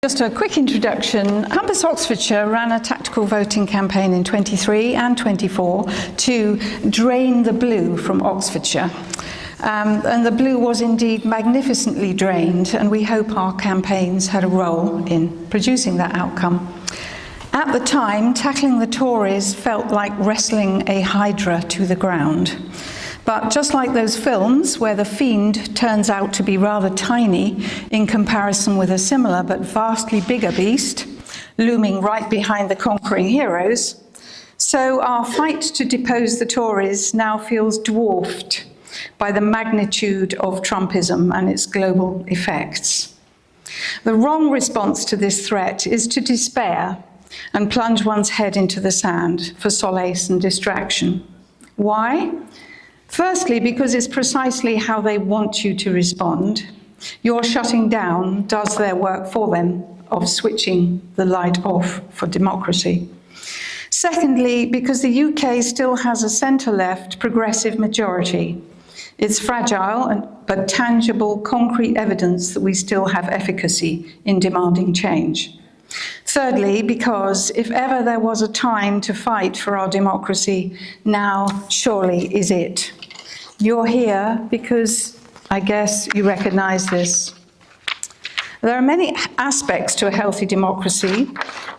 Just a quick introduction. Compass Oxfordshire ran a tactical voting campaign in 23 and 24 to drain the blue from Oxfordshire. And the blue was indeed magnificently drained, and we hope our campaigns had a role in producing that outcome. At the time, tackling the Tories felt like wrestling a hydra to the ground. But just like those films where the fiend turns out to be rather tiny in comparison with a similar but vastly bigger beast looming right behind the conquering heroes, so our fight to depose the Tories now feels dwarfed by the magnitude of Trumpism and its global effects. The wrong response to this threat is to despair and plunge one's head into the sand for solace and distraction. Why? Firstly, because it's precisely how they want you to respond. Your shutting down does their work for them of switching the light off for democracy. Secondly, because the UK still has a centre-left progressive majority. It's fragile but tangible, concrete evidence that we still have efficacy in demanding change. Thirdly, because if ever there was a time to fight for our democracy, now surely is it. You're here because I guess you recognise this. There are many aspects to a healthy democracy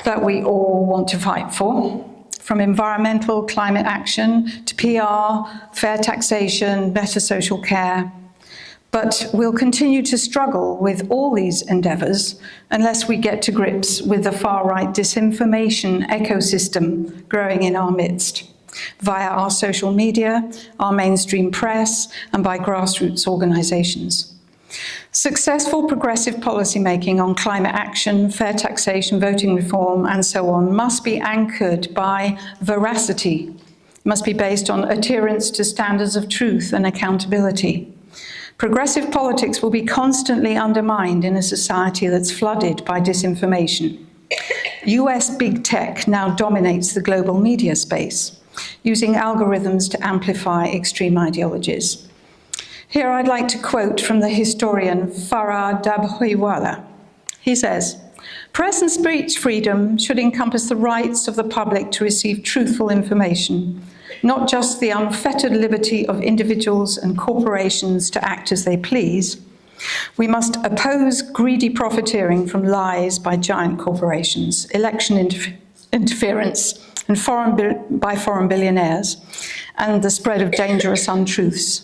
that we all want to fight for, from environmental climate action to PR, fair taxation, better social care. But we'll continue to struggle with all these endeavours unless we get to grips with the far-right disinformation ecosystem growing in our midst, via our social media, our mainstream press, and by grassroots organisations. Successful progressive policymaking on climate action, fair taxation, voting reform, and so on must be anchored by veracity, must be based on adherence to standards of truth and accountability. Progressive politics will be constantly undermined in a society that's flooded by disinformation. US big tech now dominates the global media space, using algorithms to amplify extreme ideologies. Here I'd like to quote from the historian Farah Dabhoiwala. He says, "Press and speech freedom should encompass the rights of the public to receive truthful information, not just the unfettered liberty of individuals and corporations to act as they please. We must oppose greedy profiteering from lies by giant corporations, election interference and by foreign billionaires, and the spread of dangerous untruths.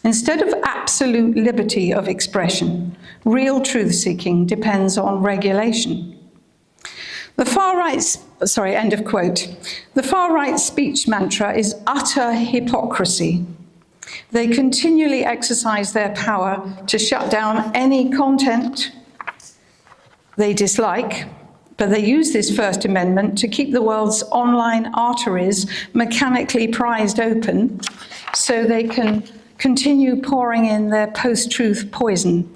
Instead of absolute liberty of expression, real truth-seeking depends on regulation." The end of quote. The far-right speech mantra is utter hypocrisy. They continually exercise their power to shut down any content they dislike, but they use this First Amendment to keep the world's online arteries mechanically prized open so they can continue pouring in their post-truth poison.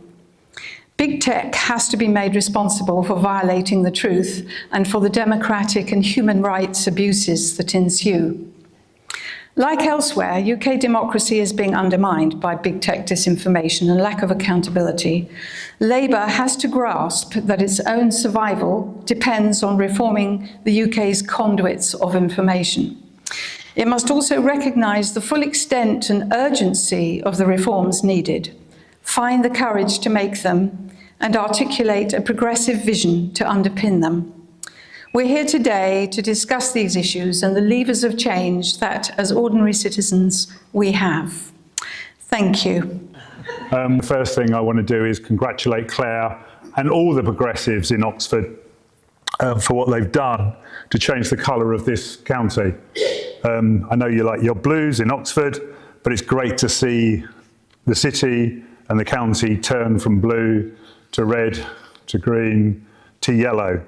Big tech has to be made responsible for violating the truth and for the democratic and human rights abuses that ensue. Like elsewhere, UK democracy is being undermined by big tech disinformation and lack of accountability. Labour has to grasp that its own survival depends on reforming the UK's conduits of information. It must also recognise the full extent and urgency of the reforms needed, find the courage to make them, and articulate a progressive vision to underpin them. We're here today to discuss these issues and the levers of change that, as ordinary citizens, we have. Thank you. The first thing I want to do is congratulate Claire and all the progressives in Oxford for what they've done to change the colour of this county. I know you like your blues in Oxford, but it's great to see the city and the county turn from blue to red to green to yellow.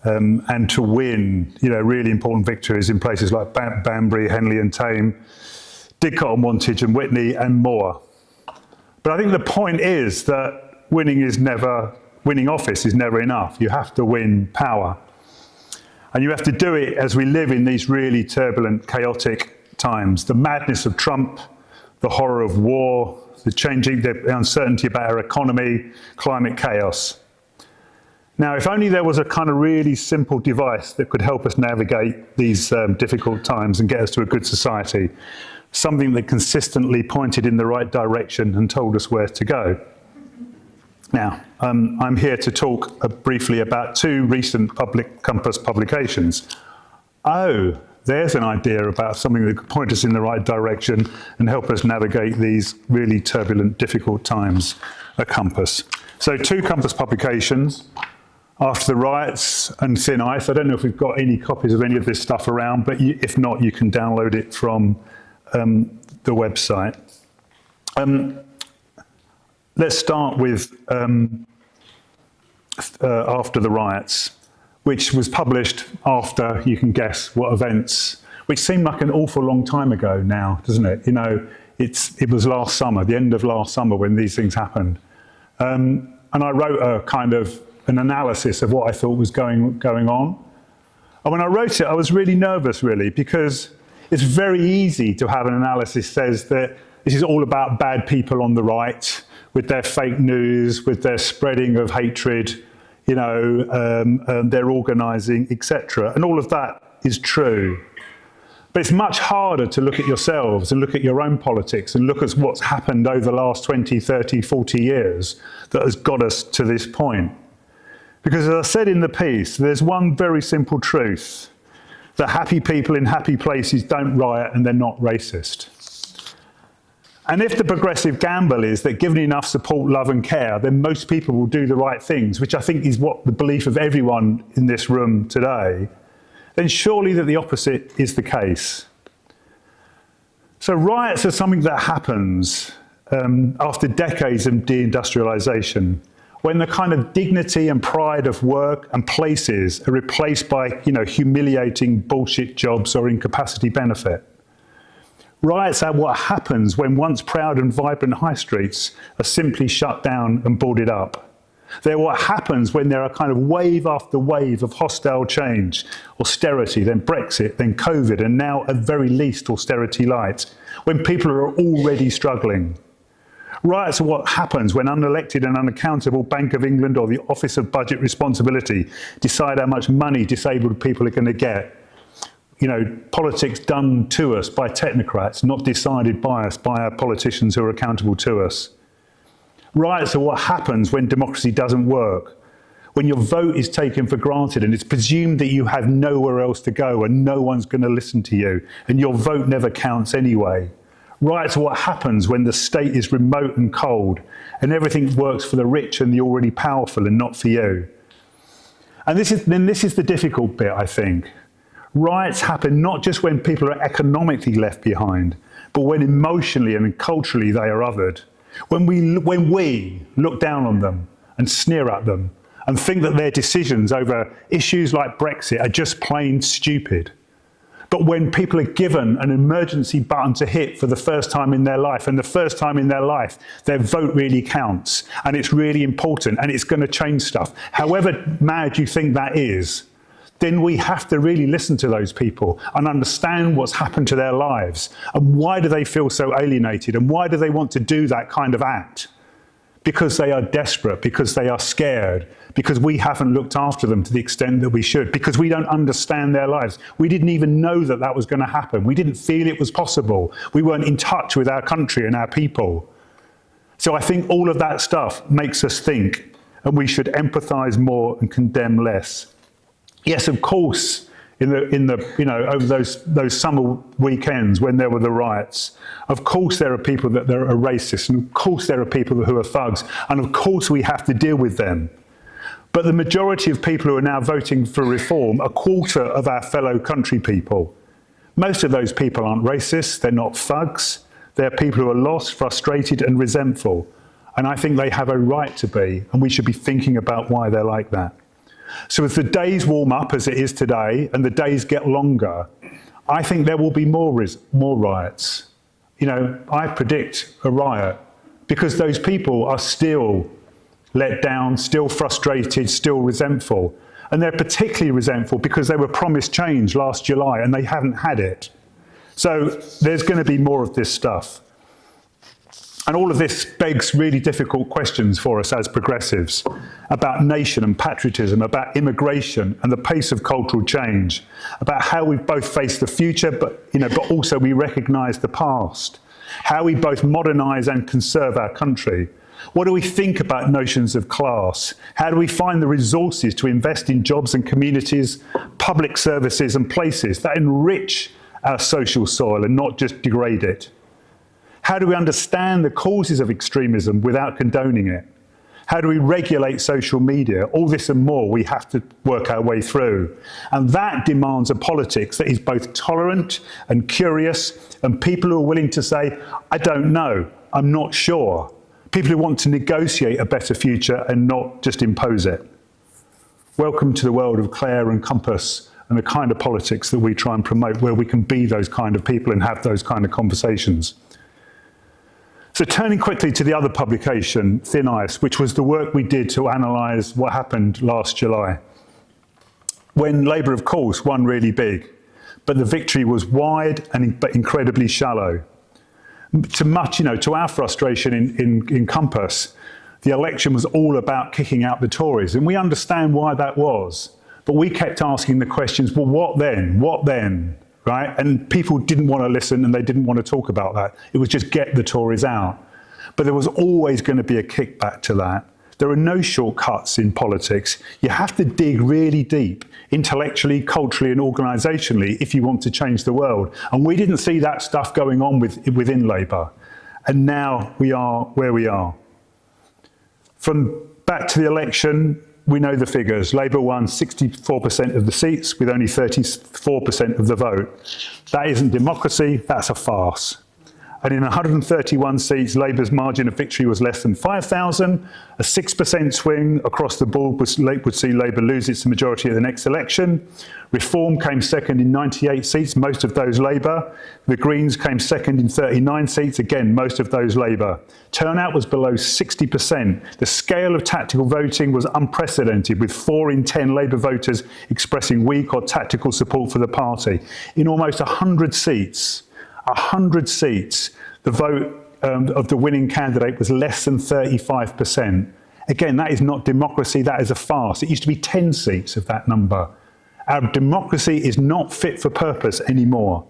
And to win, really important victories in places like Banbury, Henley and Tame, Didcot and Wantage and Witney and more. But I think the point is that winning office is never enough. You have to win power. And you have to do it as we live in these really turbulent, chaotic times. The madness of Trump, the horror of war, the uncertainty about our economy, climate chaos. Now, if only there was a kind of really simple device that could help us navigate these difficult times and get us to a good society, something that consistently pointed in the right direction and told us where to go. Now, I'm here to talk briefly about two recent Public Compass publications. Oh, there's an idea about something that could point us in the right direction and help us navigate these really turbulent, difficult times, a compass. So two Compass publications, After the Riots and Thin Ice. I don't know if we've got any copies of any of this stuff around, but if not, you can download it from the website. Let's start with After the Riots, which was published after, you can guess what events, which seemed like an awful long time ago now, doesn't it? You know, it was last summer, the end of last summer when these things happened. And I wrote a kind of an analysis of what I thought was going on. And when I wrote it, I was really nervous, really, because it's very easy to have an analysis says that this is all about bad people on the right, with their fake news, with their spreading of hatred, you know, their organising, etc. And all of that is true. But it's much harder to look at yourselves and look at your own politics and look at what's happened over the last 20, 30, 40 years that has got us to this point. Because as I said in the piece, there's one very simple truth, that happy people in happy places don't riot and they're not racist. And if the progressive gamble is that given enough support, love and care, then most people will do the right things, which I think is what the belief of everyone in this room today, then surely that the opposite is the case. So riots are something that happens after decades of deindustrialization, when the kind of dignity and pride of work and places are replaced by, you know, humiliating bullshit jobs or incapacity benefit. Riots are what happens when once proud and vibrant high streets are simply shut down and boarded up. They're what happens when there are kind of wave after wave of hostile change, austerity, then Brexit, then COVID, and now at very least austerity light, when people are already struggling. Riots are what happens when unelected and unaccountable Bank of England or the Office of Budget Responsibility decide how much money disabled people are going to get. You know, politics done to us by technocrats, not decided by us, by our politicians who are accountable to us. Riots are what happens when democracy doesn't work, when your vote is taken for granted and it's presumed that you have nowhere else to go and no one's going to listen to you and your vote never counts anyway. Riots are what happens when the state is remote and cold and everything works for the rich and the already powerful and not for you. And this is the difficult bit, I think. Riots happen not just when people are economically left behind, but when emotionally and culturally they are othered. When we look down on them and sneer at them and think that their decisions over issues like Brexit are just plain stupid. But when people are given an emergency button to hit for the first time in their life, and the first time in their life, their vote really counts, and it's really important, and it's going to change stuff, however mad you think that is, then we have to really listen to those people and understand what's happened to their lives, and why do they feel so alienated, and why do they want to do that kind of act? Because they are desperate, because they are scared, because we haven't looked after them to the extent that we should, because we don't understand their lives. We didn't even know that that was going to happen. We didn't feel it was possible. We weren't in touch with our country and our people. So I think all of that stuff makes us think, and we should empathise more and condemn less. Yes, of course, in the you know, over those summer weekends when there were the riots, of course there are people that are racist, and of course there are people who are thugs, and of course we have to deal with them. But the majority of people who are now voting for reform, a quarter of our fellow country people, most of those people aren't racist, they're not thugs, they're people who are lost, frustrated and resentful. And I think they have a right to be, and we should be thinking about why they're like that. So as the days warm up, as it is today, and the days get longer, I think there will be more riots. You know, I predict a riot, because those people are still let down, still frustrated, still resentful. And they're particularly resentful because they were promised change last July and they haven't had it. So there's going to be more of this stuff. And all of this begs really difficult questions for us as progressives about nation and patriotism, about immigration and the pace of cultural change, about how we both face the future, but also we recognise the past, how we both modernise and conserve our country. What do we think about notions of class? How do we find the resources to invest in jobs and communities, public services and places that enrich our social soil and not just degrade it? How do we understand the causes of extremism without condoning it? How do we regulate social media? All this and more we have to work our way through. And that demands a politics that is both tolerant and curious, and people who are willing to say, I don't know, I'm not sure. People who want to negotiate a better future and not just impose it. Welcome to the world of Claire and Compass and the kind of politics that we try and promote, where we can be those kind of people and have those kind of conversations. So turning quickly to the other publication, Thin Ice, which was the work we did to analyse what happened last July, when Labour, of course, won really big, but the victory was wide but incredibly shallow. To our frustration in Compass, the election was all about kicking out the Tories, and we understand why that was. But we kept asking the questions, well, what then? What then? Right? And people didn't want to listen, and they didn't want to talk about that. It was just get the Tories out. But there was always going to be a kickback to that. There are no shortcuts in politics. You have to dig really deep, intellectually, culturally and organisationally, if you want to change the world. And we didn't see that stuff going on within Labour. And now we are where we are. From back to the election, we know the figures. Labour won 64% of the seats with only 34% of the vote. That isn't democracy, that's a farce. And in 131 seats, Labour's margin of victory was less than 5,000. A 6% swing across the board would see Labour lose its majority at the next election. Reform came second in 98 seats, most of those Labour. The Greens came second in 39 seats, again, most of those Labour. Turnout was below 60%. The scale of tactical voting was unprecedented, with 4 in 10 Labour voters expressing weak or tactical support for the party. In almost 100 seats, the vote of the winning candidate was less than 35%. Again, that is not democracy, that is a farce. It used to be 10 seats of that number. Our democracy is not fit for purpose anymore.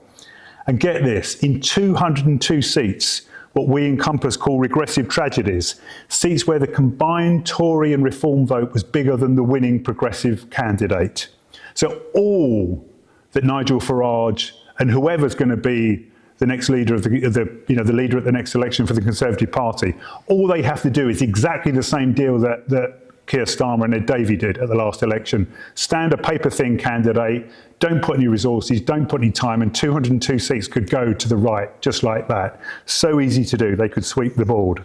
And get this, in 202 seats, what we in Compass call regressive tragedies, seats where the combined Tory and Reform vote was bigger than the winning progressive candidate. So all that Nigel Farage and whoever's going to be the next leader of the leader at the next election for the Conservative Party, all they have to do is exactly the same deal that Keir Starmer and Ed Davey did at the last election. Stand a paper-thin candidate, don't put any resources, don't put any time, and 202 seats could go to the right, just like that. So easy to do, they could sweep the board.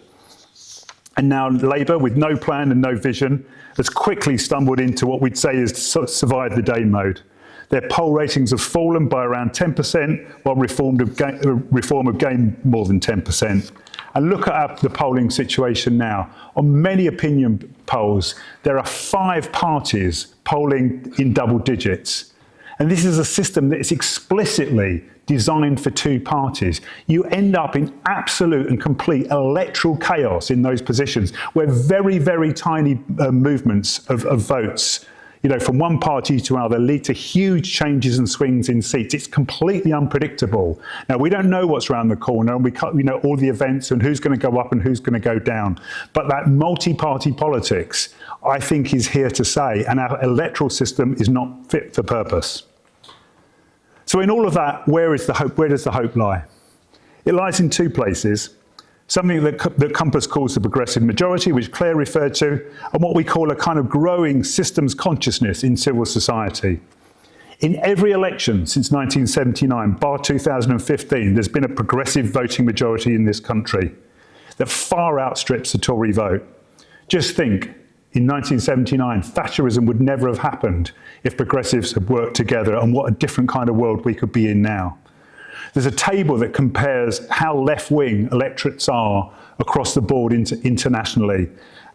And now Labour, with no plan and no vision, has quickly stumbled into what we'd say is survive the day mode. Their poll ratings have fallen by around 10%, while Reform have gained more than 10%. And look at the polling situation now. On many opinion polls, there are 5 parties polling in double digits. And this is a system that is explicitly designed for 2 parties. You end up in absolute and complete electoral chaos in those positions, where very, very tiny movements of votes, from one party to another, lead to huge changes and swings in seats. It's completely unpredictable. Now, we don't know what's around the corner, and we know all the events and who's going to go up and who's going to go down. But that multi-party politics, I think, is here to stay, and our electoral system is not fit for purpose. So in all of that, where does the hope lie? It lies in 2 places. Something that Compass calls the progressive majority, which Claire referred to, and what we call a kind of growing systems consciousness in civil society. In every election since 1979, bar 2015, there's been a progressive voting majority in this country that far outstrips the Tory vote. Just think, in 1979, Thatcherism would never have happened if progressives had worked together, and what a different kind of world we could be in now. There's a table that compares how left-wing electorates are across the board internationally.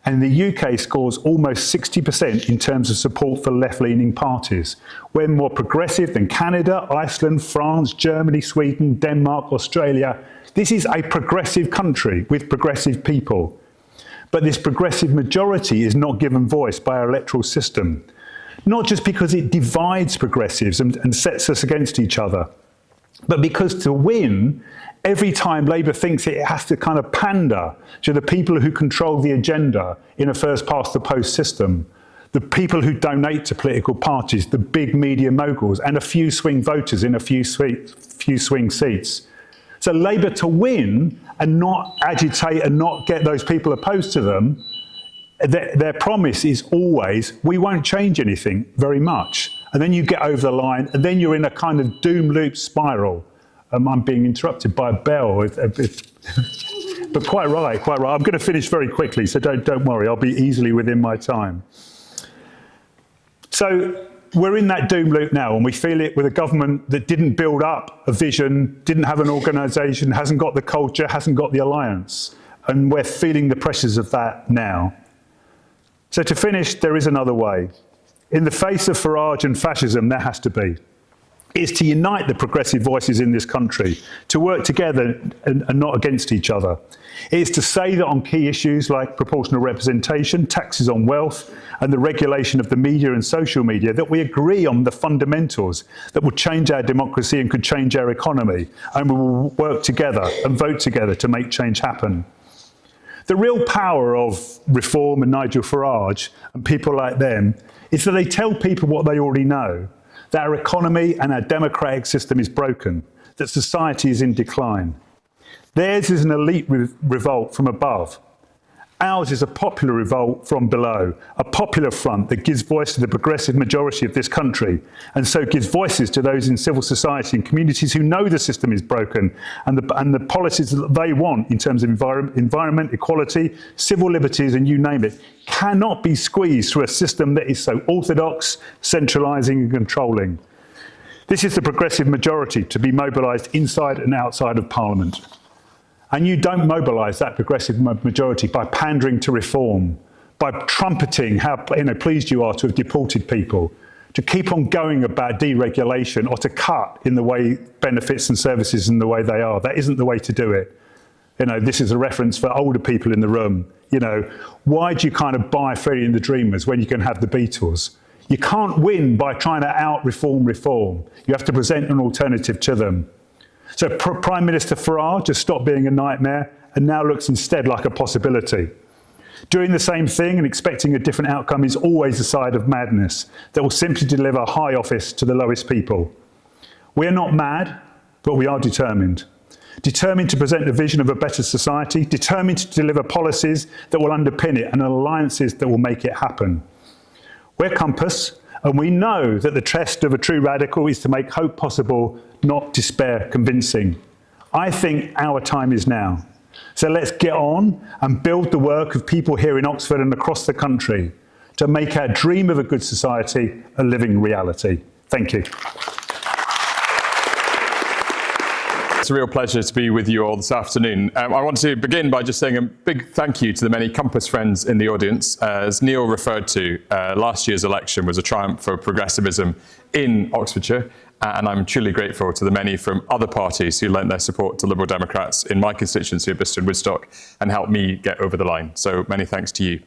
And the UK scores almost 60% in terms of support for left-leaning parties. We're more progressive than Canada, Iceland, France, Germany, Sweden, Denmark, Australia, This is a progressive country with progressive people. But this progressive majority is not given voice by our electoral system, not just because it divides progressives and sets us against each other, but because to win, every time Labour thinks it has to kind of pander to the people who control the agenda in a first-past-the-post system, the people who donate to political parties, the big media moguls, and a few swing voters in a few swing seats. So Labour to win and not agitate and not get those people opposed to them, their promise is always, we won't change anything very much. And then you get over the line, and then you're in a kind of doom loop spiral. I'm being interrupted by a bell. But quite right. I'm going to finish very quickly, so don't worry. I'll be easily within my time. So we're in that doom loop now, and we feel it with a government that didn't build up a vision, didn't have an organisation, hasn't got the culture, hasn't got the alliance. And we're feeling the pressures of that now. So to finish, there is another way. In the face of Farage and fascism, there has to be. Is to unite the progressive voices in this country, to work together and not against each other. It is to say that on key issues like proportional representation, taxes on wealth, and the regulation of the media and social media, that we agree on the fundamentals that will change our democracy and could change our economy, and we will work together and vote together to make change happen. The real power of Reform and Nigel Farage and people like them is that they tell people what they already know, that our economy and our democratic system is broken, that society is in decline. Theirs is an elite revolt from above. Ours is a popular revolt from below, a popular front that gives voice to the progressive majority of this country, and so gives voices to those in civil society and communities who know the system is broken and the policies that they want in terms of environment, equality, civil liberties, and you name it, cannot be squeezed through a system that is so orthodox, centralising and controlling. This is the progressive majority to be mobilised inside and outside of Parliament. And you don't mobilise that progressive majority by pandering to reform, by trumpeting how pleased you are to have deported people, to keep on going about deregulation or to cut in the way benefits and services in the way they are. That isn't the way to do it. This is a reference for older people in the room. Why do you kind of buy Freddie and the Dreamers when you can have the Beatles? You can't win by trying to out-reform reform. You have to present an alternative to them. So Prime Minister Farage has stopped being a nightmare and now looks instead like a possibility. Doing the same thing and expecting a different outcome is always a side of madness that will simply deliver high office to the lowest people. We are not mad, but we are determined. Determined to present a vision of a better society, determined to deliver policies that will underpin it and alliances that will make it happen. We're Compass, and we know that the test of a true radical is to make hope possible, not despair convincing. I think our time is now. So let's get on and build the work of people here in Oxford and across the country to make our dream of a good society a living reality. Thank you. It's a real pleasure to be with you all this afternoon. I want to begin by just saying a big thank you to the many Compass friends in the audience. As Neal referred to, last year's election was a triumph for progressivism in Oxfordshire, and I'm truly grateful to the many from other parties who lent their support to Liberal Democrats in my constituency of Bristol and Woodstock and helped me get over the line. So many thanks to you.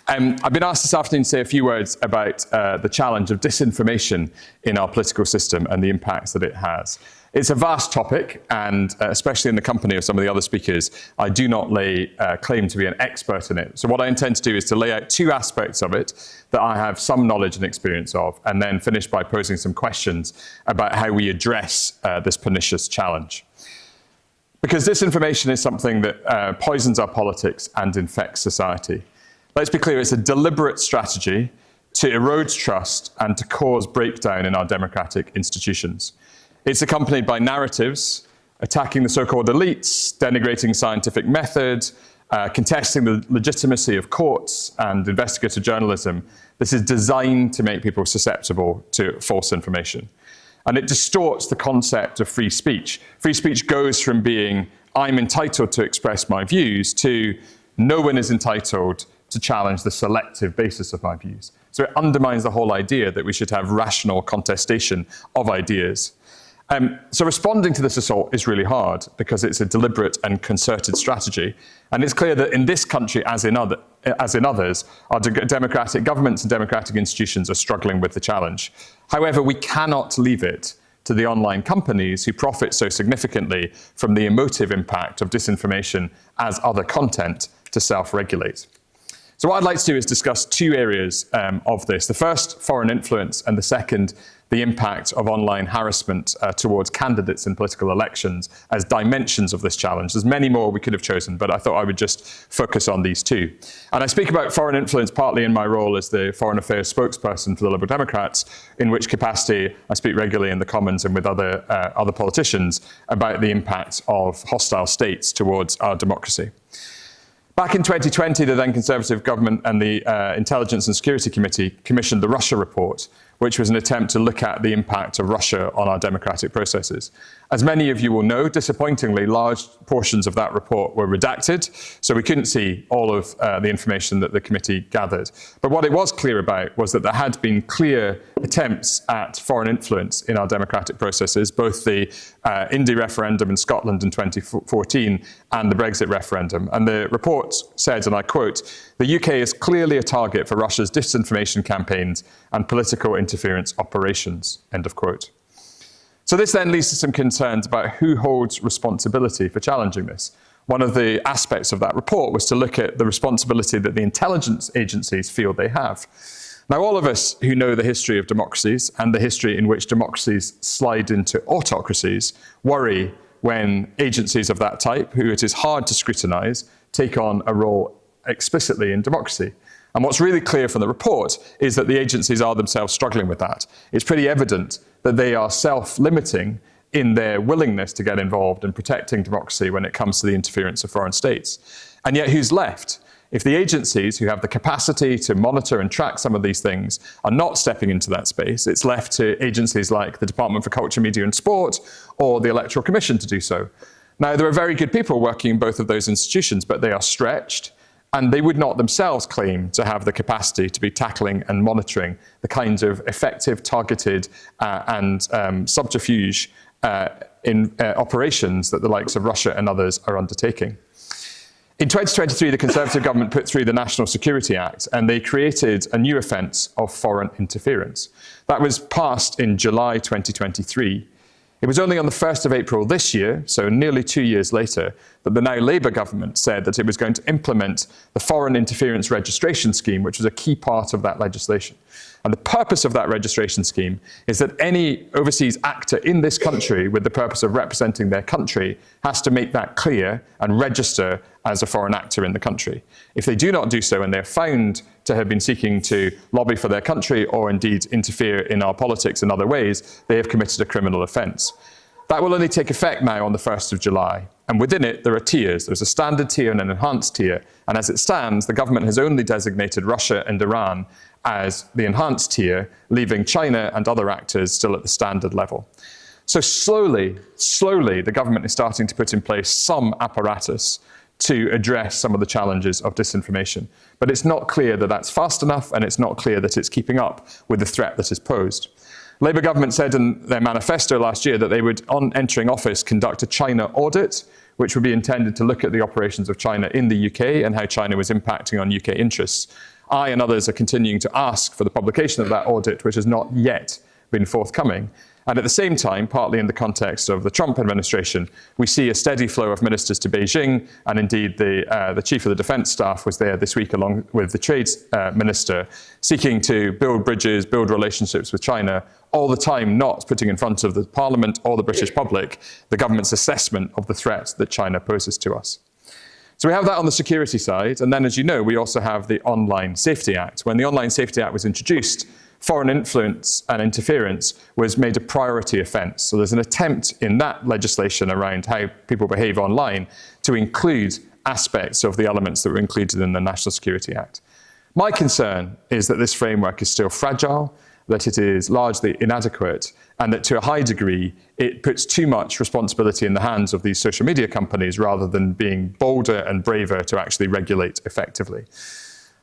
I've been asked this afternoon to say a few words about the challenge of disinformation in our political system and the impacts that it has. It's a vast topic, and especially in the company of some of the other speakers, I do not lay claim to be an expert in it. So what I intend to do is to lay out two aspects of it that I have some knowledge and experience of, and then finish by posing some questions about how we address this pernicious challenge. Because disinformation is something that poisons our politics and infects society. Let's be clear, it's a deliberate strategy to erode trust and to cause breakdown in our democratic institutions. It's accompanied by narratives attacking the so-called elites, denigrating scientific method, contesting the legitimacy of courts and investigative journalism. This is designed to make people susceptible to false information. And it distorts the concept of free speech. Free speech goes from being, I'm entitled to express my views, to no one is entitled to challenge the selective basis of my views. So it undermines the whole idea that we should have rational contestation of ideas. So responding to this assault is really hard because it's a deliberate and concerted strategy. And it's clear that in this country, as in others, our democratic governments and democratic institutions are struggling with the challenge. However, we cannot leave it to the online companies who profit so significantly from the emotive impact of disinformation as other content to self-regulate. So what I'd like to do is discuss two areas of this. The first, foreign influence, and the second, the impact of online harassment towards candidates in political elections as dimensions of this challenge. There's many more we could have chosen, but I thought I would just focus on these two. And I speak about foreign influence partly in my role as the foreign affairs spokesperson for the Liberal Democrats, in which capacity I speak regularly in the Commons and with other politicians about the impact of hostile states towards our democracy. Back in 2020, the then Conservative government and the Intelligence and Security Committee commissioned the Russia report, which was an attempt to look at the impact of Russia on our democratic processes. As many of you will know, disappointingly, large portions of that report were redacted, so we couldn't see all of the information that the committee gathered. But what it was clear about was that there had been clear attempts at foreign influence in our democratic processes, both the Indy referendum in Scotland in 2014 and the Brexit referendum. And the report said, and I quote, "The UK is clearly a target for Russia's disinformation campaigns and political interference operations," end of quote. So this then leads to some concerns about who holds responsibility for challenging this. One of the aspects of that report was to look at the responsibility that the intelligence agencies feel they have. Now, all of us who know the history of democracies and the history in which democracies slide into autocracies worry when agencies of that type, who it is hard to scrutinise, take on a role explicitly in democracy. And what's really clear from the report is that the agencies are themselves struggling with that. It's pretty evident that they are self-limiting in their willingness to get involved in protecting democracy when it comes to the interference of foreign states. And yet who's left? If the agencies who have the capacity to monitor and track some of these things are not stepping into that space, it's left to agencies like the Department for Culture, Media and Sport or the Electoral Commission to do so. Now, there are very good people working in both of those institutions, but they are stretched, and they would not themselves claim to have the capacity to be tackling and monitoring the kinds of effective, targeted and subterfuge in operations that the likes of Russia and others are undertaking. In 2023, the Conservative government put through the National Security Act, and they created a new offence of foreign interference. That was passed in July 2023. It was only on the 1st of April this year, so nearly 2 years later, that the now Labour government said that it was going to implement the Foreign Interference Registration Scheme, which was a key part of that legislation. And the purpose of that registration scheme is that any overseas actor in this country with the purpose of representing their country has to make that clear and register as a foreign actor in the country. If they do not do so and they're found to have been seeking to lobby for their country or indeed interfere in our politics in other ways, they have committed a criminal offence. That will only take effect now on the 1st of July. And within it, there are tiers. There's a standard tier and an enhanced tier. And as it stands, the government has only designated Russia and Iran as the enhanced tier, leaving China and other actors still at the standard level. So slowly, the government is starting to put in place some apparatus to address some of the challenges of disinformation. But it's not clear that that's fast enough, and it's not clear that it's keeping up with the threat that is posed. Labour government said in their manifesto last year that they would, on entering office, conduct a China audit, which would be intended to look at the operations of China in the UK and how China was impacting on UK interests. I and others are continuing to ask for the publication of that audit, which has not yet been forthcoming. And at the same time, partly in the context of the Trump administration, we see a steady flow of ministers to Beijing, and indeed the Chief of the Defence Staff was there this week along with the Trade Minister, seeking to build bridges, build relationships with China, all the time not putting in front of the Parliament or the British public the government's assessment of the threat that China poses to us. So we have that on the security side, and then, as you know, we also have the Online Safety Act. When the Online Safety Act was introduced, foreign influence and interference was made a priority offence. So there's an attempt in that legislation around how people behave online to include aspects of the elements that were included in the National Security Act. My concern is that this framework is still fragile, that it is largely inadequate, and that to a high degree it puts too much responsibility in the hands of these social media companies rather than being bolder and braver to actually regulate effectively.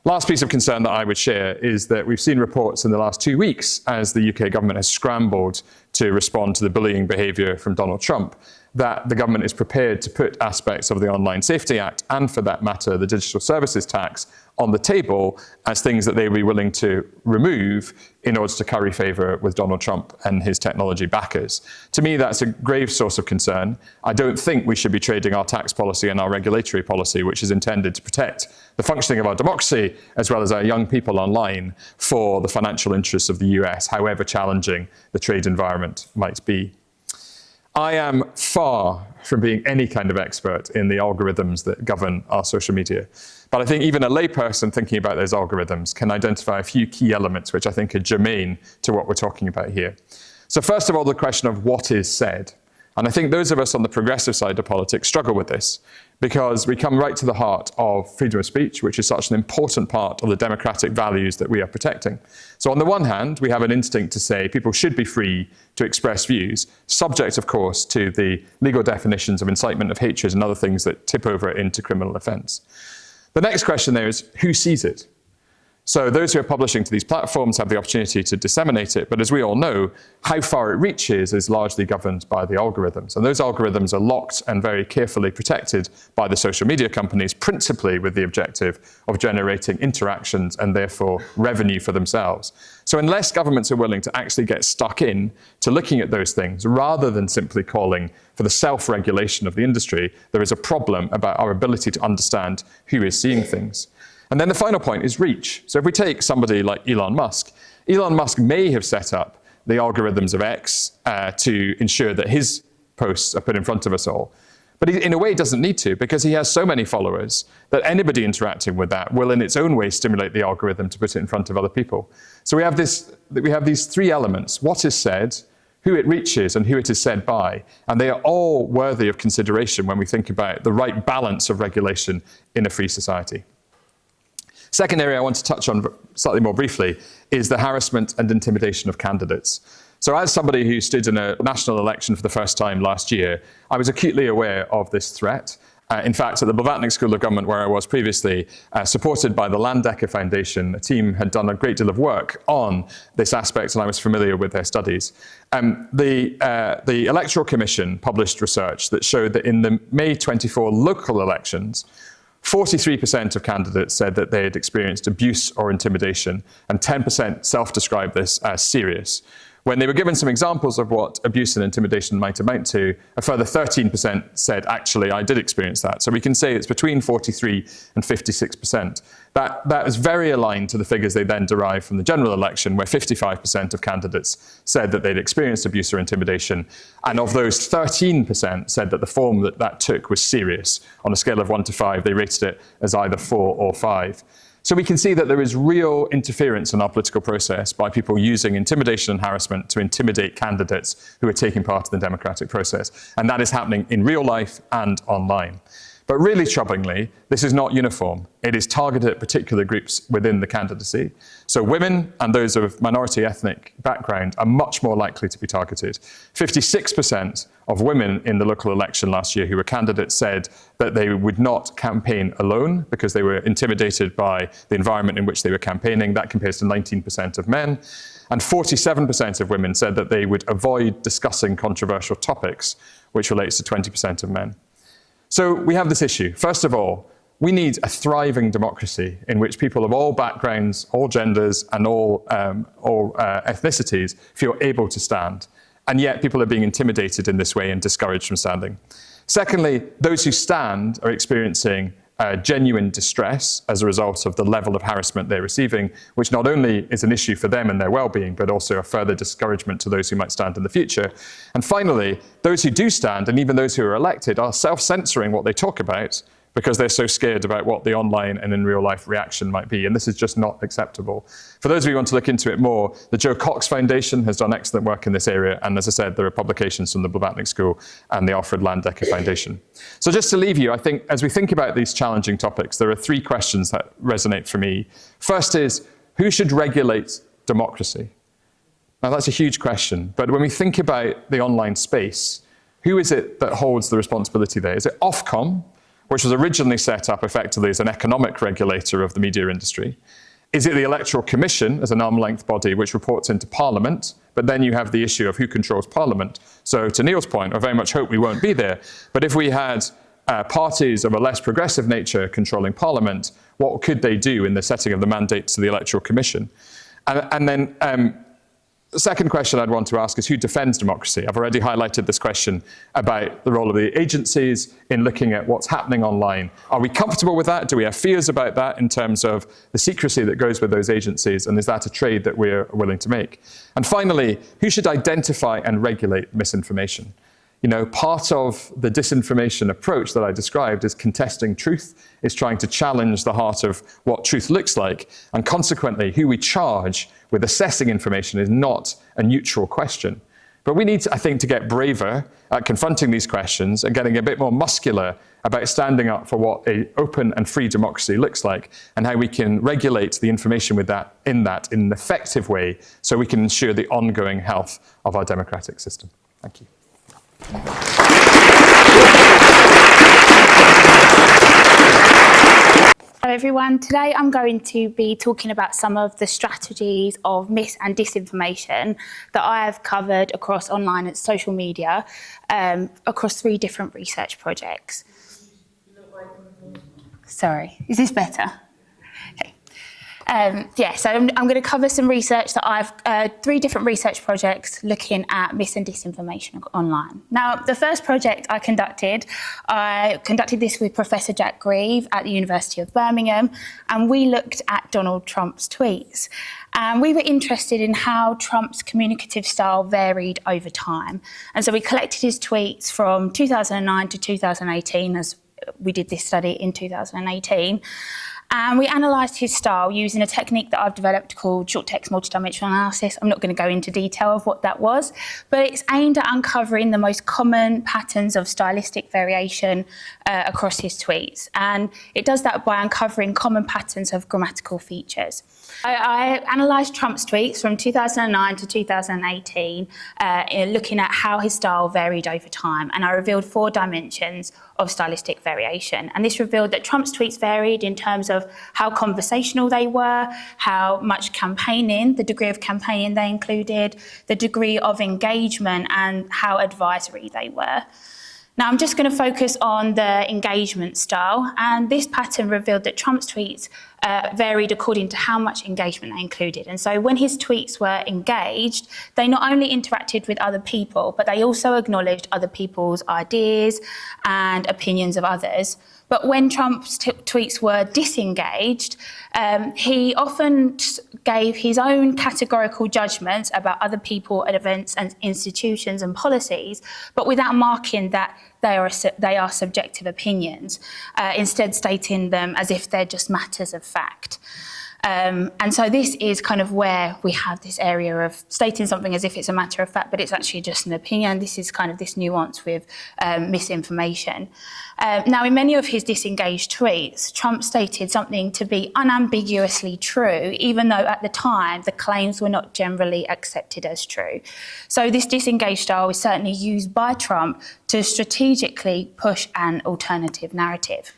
Last piece of concern that I would share is that we've seen reports in the last 2 weeks as the UK government has scrambled to respond to the bullying behaviour from Donald Trump, that the government is prepared to put aspects of the Online Safety Act, and for that matter, the Digital Services Tax, on the table as things that they would be willing to remove in order to curry favour with Donald Trump and his technology backers. To me, that's a grave source of concern. I don't think we should be trading our tax policy and our regulatory policy, which is intended to protect the functioning of our democracy as well as our young people online, for the financial interests of the US, however challenging the trade environment might be. I am far from being any kind of expert in the algorithms that govern our social media. But I think even a layperson thinking about those algorithms can identify a few key elements which I think are germane to what we're talking about here. So first of all, the question of what is said. And I think those of us on the progressive side of politics struggle with this, because we come right to the heart of freedom of speech, which is such an important part of the democratic values that we are protecting. So on the one hand, we have an instinct to say people should be free to express views, subject, of course, to the legal definitions of incitement of hatred and other things that tip over into criminal offence. The next question there is, who sees it? So those who are publishing to these platforms have the opportunity to disseminate it, but as we all know, how far it reaches is largely governed by the algorithms. And those algorithms are locked and very carefully protected by the social media companies, principally with the objective of generating interactions and therefore revenue for themselves. So unless governments are willing to actually get stuck in to looking at those things, rather than simply calling for the self-regulation of the industry, there is a problem about our ability to understand who is seeing things. And then the final point is reach. So if we take somebody like Elon Musk may have set up the algorithms of X to ensure that his posts are put in front of us all. But he, in a way, doesn't need to, because he has so many followers that anybody interacting with that will in its own way stimulate the algorithm to put it in front of other people. So we have these three elements: what is said, who it reaches, and who it is said by. And they are all worthy of consideration when we think about the right balance of regulation in a free society. Second area I want to touch on slightly more briefly is the harassment and intimidation of candidates. So as somebody who stood in a national election for the first time last year, I was acutely aware of this threat. In fact, at the Blavatnik School of Government, where I was previously, supported by the Landecker Foundation, a team had done a great deal of work on this aspect, and I was familiar with their studies. The Electoral Commission published research that showed that in the May 24 local elections, 43% of candidates said that they had experienced abuse or intimidation, and 10% self-described this as serious. When they were given some examples of what abuse and intimidation might amount to, a further 13% said, actually, I did experience that. So we can say it's between 43 and 56%. That is very aligned to the figures they then derived from the general election, where 55% of candidates said that they'd experienced abuse or intimidation. And of those, 13% said that the form that took was serious. On a scale of 1 to 5, they rated it as either 4 or 5. So we can see that there is real interference in our political process by people using intimidation and harassment to intimidate candidates who are taking part in the democratic process. And that is happening in real life and online. But really troublingly, this is not uniform. It is targeted at particular groups within the candidacy. So women and those of minority ethnic background are much more likely to be targeted. 56% of women in the local election last year who were candidates said that they would not campaign alone because they were intimidated by the environment in which they were campaigning. That compares to 19% of men. And 47% of women said that they would avoid discussing controversial topics, which relates to 20% of men. So we have this issue. First of all, we need a thriving democracy in which people of all backgrounds, all genders, and all ethnicities feel able to stand. And yet people are being intimidated in this way and discouraged from standing. Secondly, those who stand are experiencing genuine distress as a result of the level of harassment they're receiving, which not only is an issue for them and their well-being, but also a further discouragement to those who might stand in the future. And finally, those who do stand, and even those who are elected, are self-censoring what they talk about because they're so scared about what the online and in real life reaction might be. And this is just not acceptable. For those of you who want to look into it more, the Joe Cox Foundation has done excellent work in this area. And as I said, there are publications from the Blavatnik School and the Alfred Landecker Foundation. So just to leave you, I think as we think about these challenging topics, there are three questions that resonate for me. First is, who should regulate democracy? Now that's a huge question. But when we think about the online space, who is it that holds the responsibility there? Is it Ofcom? which was originally set up effectively as an economic regulator of the media industry? Is it the Electoral Commission as an arm-length body which reports into Parliament? But then you have the issue of who controls Parliament. So to Neal's point, I very much hope we won't be there. But if we had parties of a less progressive nature controlling Parliament, what could they do in the setting of the mandates to the Electoral Commission? And then the second question I'd want to ask is who defends democracy? I've already highlighted this question about the role of the agencies in looking at what's happening online. Are we comfortable with that? Do we have fears about that in terms of the secrecy that goes with those agencies? And is that a trade that we're willing to make? And finally, who should identify and regulate misinformation? You know, part of the disinformation approach that I described is contesting truth, is trying to challenge the heart of what truth looks like. And consequently, who we charge with assessing information is not a neutral question. But we need, I think, to get braver at confronting these questions and getting a bit more muscular about standing up for what an open and free democracy looks like and how we can regulate the information with that in an effective way so we can ensure the ongoing health of our democratic system. Thank you. Hello everyone, today I'm going to be talking about some of the strategies of mis and disinformation that I have covered across online and social media across 3 different research projects. Sorry, is this better? Okay. So I'm going to cover some research that I've, 3 different research projects looking at mis and disinformation online. Now, the first project I conducted this with Professor Jack Grieve at the University of Birmingham, and we looked at Donald Trump's tweets. And we were interested in how Trump's communicative style varied over time. And so we collected his tweets from 2009 to 2018, as we did this study in 2018. And we analysed his style using a technique that I've developed called short text multidimensional analysis. I'm not going to go into detail of what that was, but it's aimed at uncovering the most common patterns of stylistic variation across his tweets. And it does that by uncovering common patterns of grammatical features. I analysed Trump's tweets from 2009 to 2018, looking at how his style varied over time. And I revealed 4 dimensions of stylistic variation. And this revealed that Trump's tweets varied in terms of how conversational they were, how much campaigning, the degree of campaigning they included, the degree of engagement, and how advisory they were. Now, I'm just going to focus on the engagement style, and this pattern revealed that Trump's tweets varied according to how much engagement they included. And so when his tweets were engaged, they not only interacted with other people, but they also acknowledged other people's ideas and opinions of others. But when Trump's tweets were disengaged, he often gave his own categorical judgments about other people and events and institutions and policies, but without marking that they are subjective opinions, instead stating them as if they're just matters of fact. And so this is kind of where we have this area of stating something as if it's a matter of fact, but it's actually just an opinion. This is kind of this nuance with misinformation. Now, in many of his disengaged tweets, Trump stated something to be unambiguously true, even though at the time the claims were not generally accepted as true. So this disengaged style is certainly used by Trump to strategically push an alternative narrative.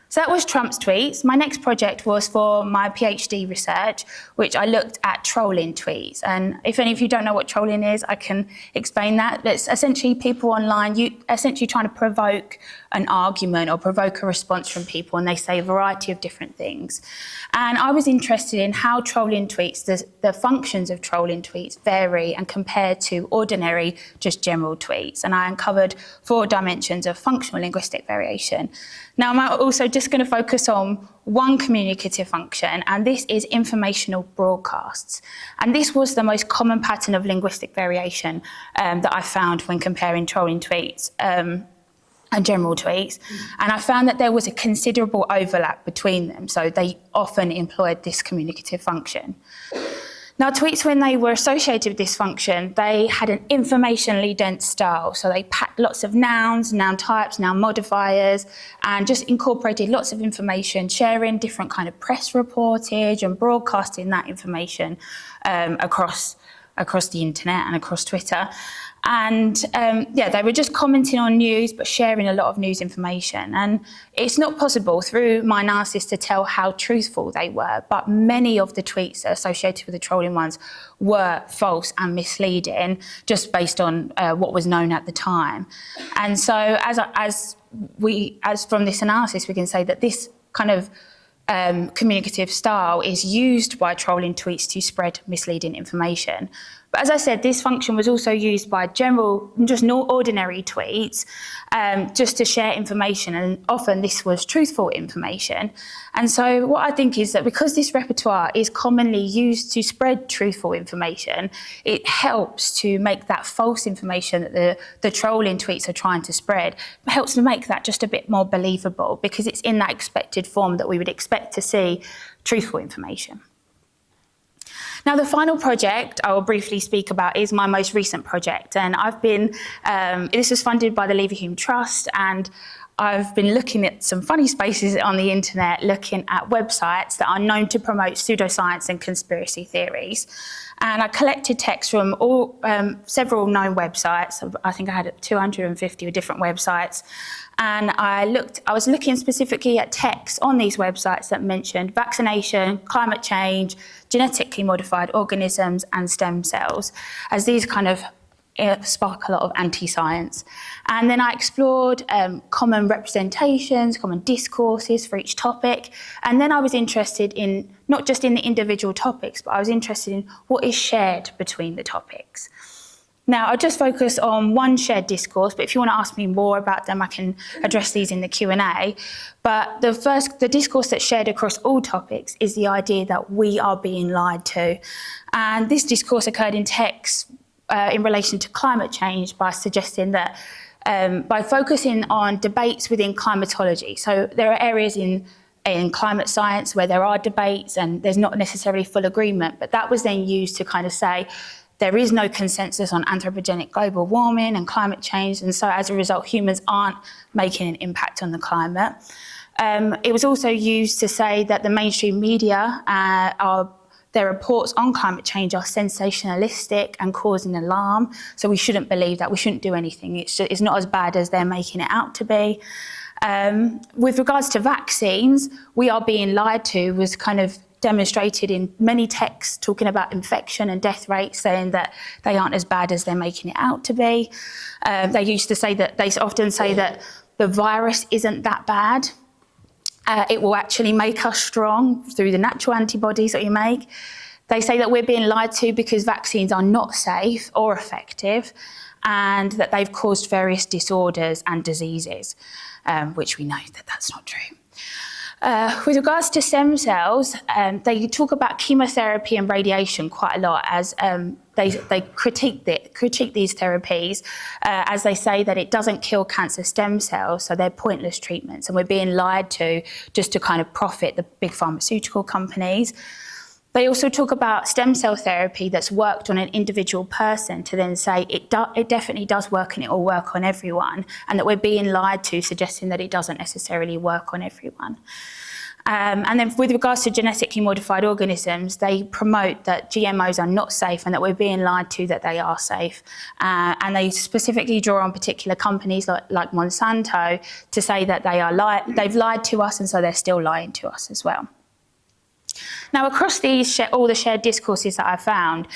So that was Trump's tweets. My next project was for my PhD research, which I looked at trolling tweets. And if any of you don't know what trolling is, I can explain that. It's essentially people online, essentially trying to provoke an argument or provoke a response from people, and they say a variety of different things. And I was interested in how trolling tweets, the functions of trolling tweets vary and compare to ordinary, just general tweets. And I uncovered 4 dimensions of functional linguistic variation. Now, I'm also just going to focus on one communicative function, and this is informational broadcasts. And this was the most common pattern of linguistic variation that I found when comparing trolling tweets and general tweets. And I found that there was a considerable overlap between them, so they often employed this communicative function. Now, tweets, when they were associated with this function, they had an informationally dense style. So they packed lots of nouns, noun types, noun modifiers, and just incorporated lots of information, sharing different kind of press reportage and broadcasting that information across the internet and across Twitter. And they were just commenting on news, but sharing a lot of news information. And it's not possible through my analysis to tell how truthful they were, but many of the tweets associated with the trolling ones were false and misleading, just based on what was known at the time. And so as from this analysis, we can say that this kind of communicative style is used by trolling tweets to spread misleading information. But as I said, this function was also used by ordinary tweets, just to share information, and often this was truthful information. And so what I think is that because this repertoire is commonly used to spread truthful information, it helps to make that false information that the trolling tweets are trying to spread, it helps to make that just a bit more believable, because it's in that expected form that we would expect to see truthful information. Now, the final project I will briefly speak about is my most recent project, and this was funded by the Leverhulme Trust, and I've been looking at some funny spaces on the internet, looking at websites that are known to promote pseudoscience and conspiracy theories. And I collected text from several known websites. I think I had 250 different websites. And I was looking specifically at texts on these websites that mentioned vaccination, climate change, genetically modified organisms, and stem cells, as these kind of spark a lot of anti-science. And then I explored common representations, common discourses for each topic. And then I was interested in, not just in the individual topics, but I was interested in what is shared between the topics. Now, I'll just focus on one shared discourse, but if you want to ask me more about them, I can address these in the Q&A. But the discourse that's shared across all topics is the idea that we are being lied to. And this discourse occurred in texts in relation to climate change by suggesting that by focusing on debates within climatology. So there are areas in climate science where there are debates and there's not necessarily full agreement, but that was then used to kind of say there is no consensus on anthropogenic global warming and climate change, and so as a result humans aren't making an impact on the climate. It was also used to say that the mainstream media their reports on climate change are sensationalistic and causing alarm, so we shouldn't believe that, we shouldn't do anything. It's not as bad as they're making it out to be. With regards to vaccines, we are being lied to was kind of demonstrated in many texts talking about infection and death rates, saying that they aren't as bad as they're making it out to be. They often say that the virus isn't that bad. It will actually make us strong through the natural antibodies that you make. They say that we're being lied to because vaccines are not safe or effective, and that they've caused various disorders and diseases, which we know that that's not true. With regards to stem cells, they talk about chemotherapy and radiation quite a lot, as they critique these therapies, as they say that it doesn't kill cancer stem cells, so they're pointless treatments, and we're being lied to just to kind of profit the big pharmaceutical companies. They also talk about stem cell therapy that's worked on an individual person to then say it definitely does work and it will work on everyone, and that we're being lied to, suggesting that it doesn't necessarily work on everyone. And then with regards to genetically modified organisms, they promote that GMOs are not safe and that we're being lied to that they are safe. And they specifically draw on particular companies like Monsanto to say that they've lied to us, and so they're still lying to us as well. Now, across all the shared discourses that I've found,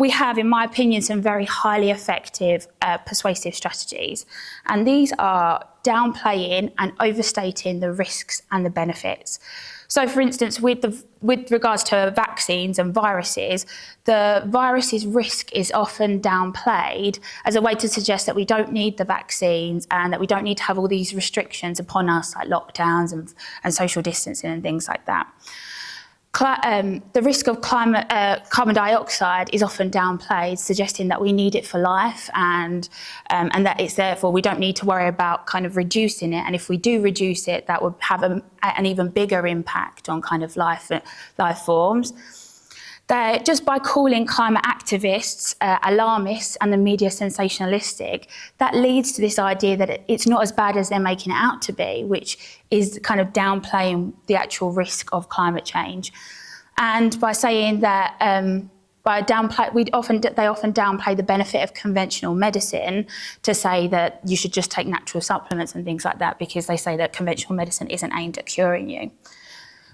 we have, in my opinion, some very highly effective persuasive strategies. And these are downplaying and overstating the risks and the benefits. So, for instance, with regards to vaccines and viruses, the virus's risk is often downplayed as a way to suggest that we don't need the vaccines and that we don't need to have all these restrictions upon us, like lockdowns and social distancing and things like that. The risk of carbon dioxide is often downplayed, suggesting that we need it for life, and that it's therefore we don't need to worry about kind of reducing it. And if we do reduce it, that would have an even bigger impact on kind of life forms. Just by calling climate activists alarmists and the media sensationalistic, that leads to this idea that it's not as bad as they're making it out to be, which is kind of downplaying the actual risk of climate change. And by saying that they often downplay the benefit of conventional medicine to say that you should just take natural supplements and things like that, because they say that conventional medicine isn't aimed at curing you.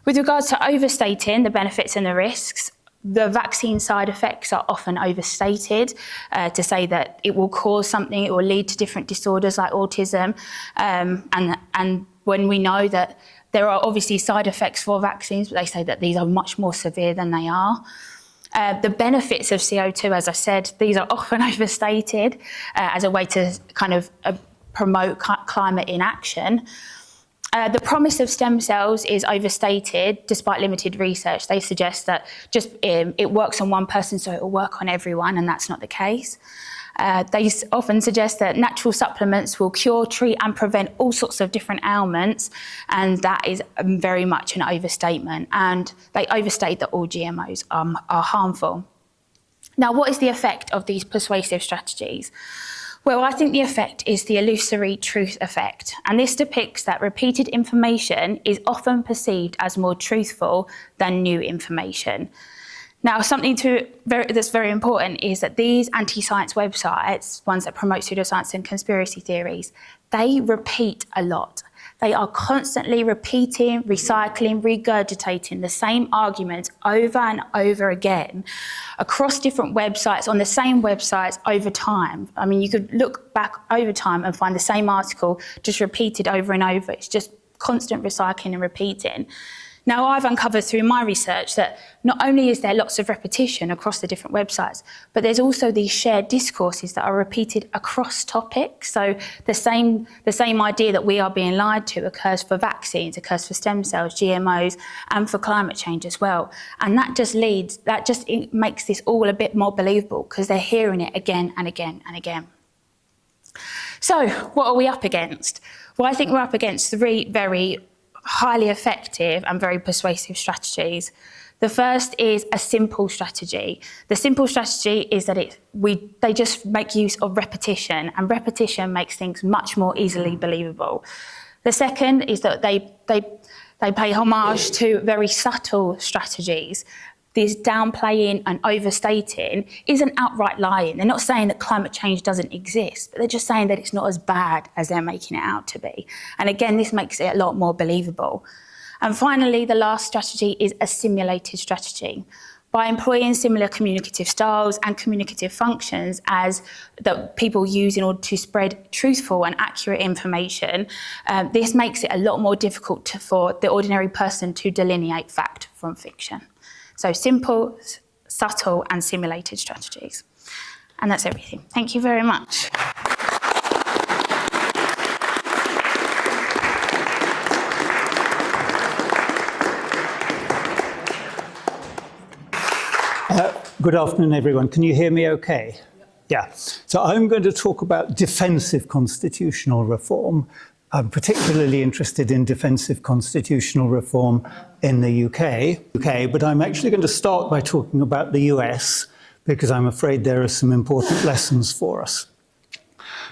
With regards to overstating the benefits and the risks, the vaccine side effects are often overstated to say that it will cause something, it will lead to different disorders like autism, and when we know that there are obviously side effects for vaccines, but they say that these are much more severe than they are. The benefits of CO2, as I said, these are often overstated as a way to kind of promote climate inaction. The promise of stem cells is overstated despite limited research. They suggest that just it works on one person, so it will work on everyone, and that's not the case. They often suggest that natural supplements will cure, treat and prevent all sorts of different ailments, and that is very much an overstatement. And they overstate that all GMOs are harmful. Now, what is the effect of these persuasive strategies? Well, I think the effect is the illusory truth effect, and this depicts that repeated information is often perceived as more truthful than new information. Now, something that's very important is that these anti-science websites, ones that promote pseudoscience and conspiracy theories, they repeat a lot. They are constantly repeating, recycling, regurgitating the same arguments over and over again across different websites, on the same websites over time. I mean, you could look back over time and find the same article just repeated over and over. It's just constant recycling and repeating. Now, I've uncovered through my research that not only is there lots of repetition across the different websites, but there's also these shared discourses that are repeated across topics. So the same idea that we are being lied to occurs for vaccines, occurs for stem cells, GMOs, and for climate change as well. And that just makes this all a bit more believable because they're hearing it again and again and again. So what are we up against? Well, I think we're up against three very highly effective and very persuasive strategies. The first is a simple strategy. The simple strategy is that they just make use of repetition, and repetition makes things much more easily believable. The second is that they pay homage to very subtle strategies. This downplaying and overstating isn't outright lying. They're not saying that climate change doesn't exist, but they're just saying that it's not as bad as they're making it out to be. And again, this makes it a lot more believable. And finally, the last strategy is a simulated strategy. By employing similar communicative styles and communicative functions as that people use in order to spread truthful and accurate information, this makes it a lot more difficult for the ordinary person to delineate fact from fiction. So simple, subtle and simulated strategies. And that's everything. Thank you very much. Good afternoon, everyone. Can you hear me okay? Yeah. So I'm going to talk about defensive constitutional reform. I'm particularly interested in defensive constitutional reform in the UK, but I'm actually going to start by talking about the US, because I'm afraid there are some important lessons for us.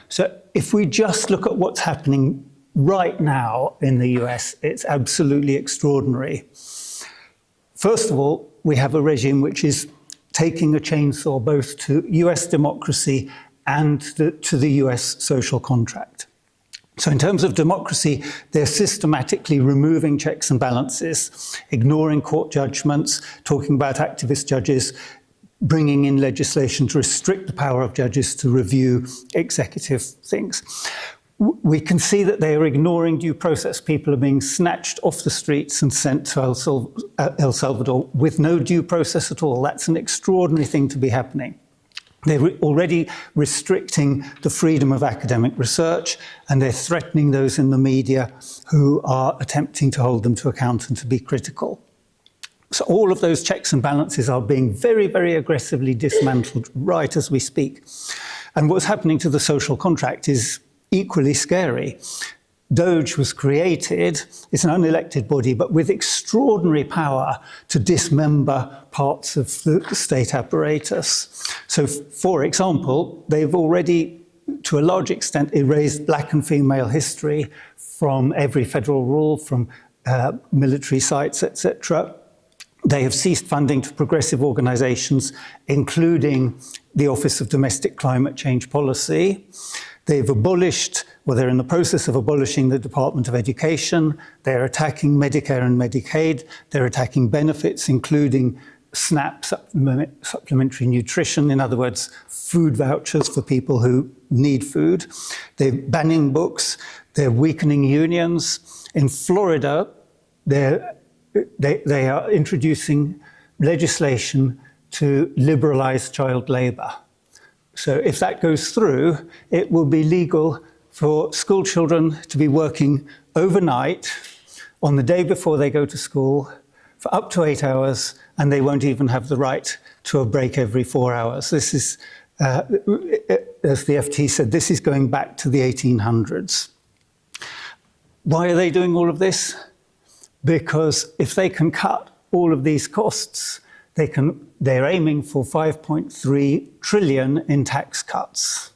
So if we just look at what's happening right now in the US, it's absolutely extraordinary. First of all, we have a regime which is taking a chainsaw both to US democracy and to the US social contract. So in terms of democracy, they're systematically removing checks and balances, ignoring court judgments, talking about activist judges, bringing in legislation to restrict the power of judges to review executive things. We can see that they are ignoring due process. People are being snatched off the streets and sent to El Salvador with no due process at all. That's an extraordinary thing to be happening. They're already restricting the freedom of academic research, and they're threatening those in the media who are attempting to hold them to account and to be critical. So all of those checks and balances are being very, very aggressively dismantled right as we speak. And what's happening to the social contract is equally scary. Doge was created, it's an unelected body, but with extraordinary power to dismember parts of the state apparatus. So, for example, they've already, to a large extent, erased black and female history from every federal rule, from military sites, etc. They have ceased funding to progressive organisations, including the Office of Domestic Climate Change Policy. They've abolished, well, they're in the process of abolishing the Department of Education. They're attacking Medicare and Medicaid. They're attacking benefits, including SNAP, supplementary nutrition, in other words, food vouchers for people who need food. They're banning books. They're weakening unions. In Florida, they are introducing legislation to liberalize child labor. So if that goes through, it will be legal for school children to be working overnight on the day before they go to school for up to 8 hours, and they won't even have the right to a break every 4 hours. This is, as the FT said, this is going back to the 1800s. Why are they doing all of this? Because if they can cut all of these costs, they're aiming for 5.3 trillion in tax cuts.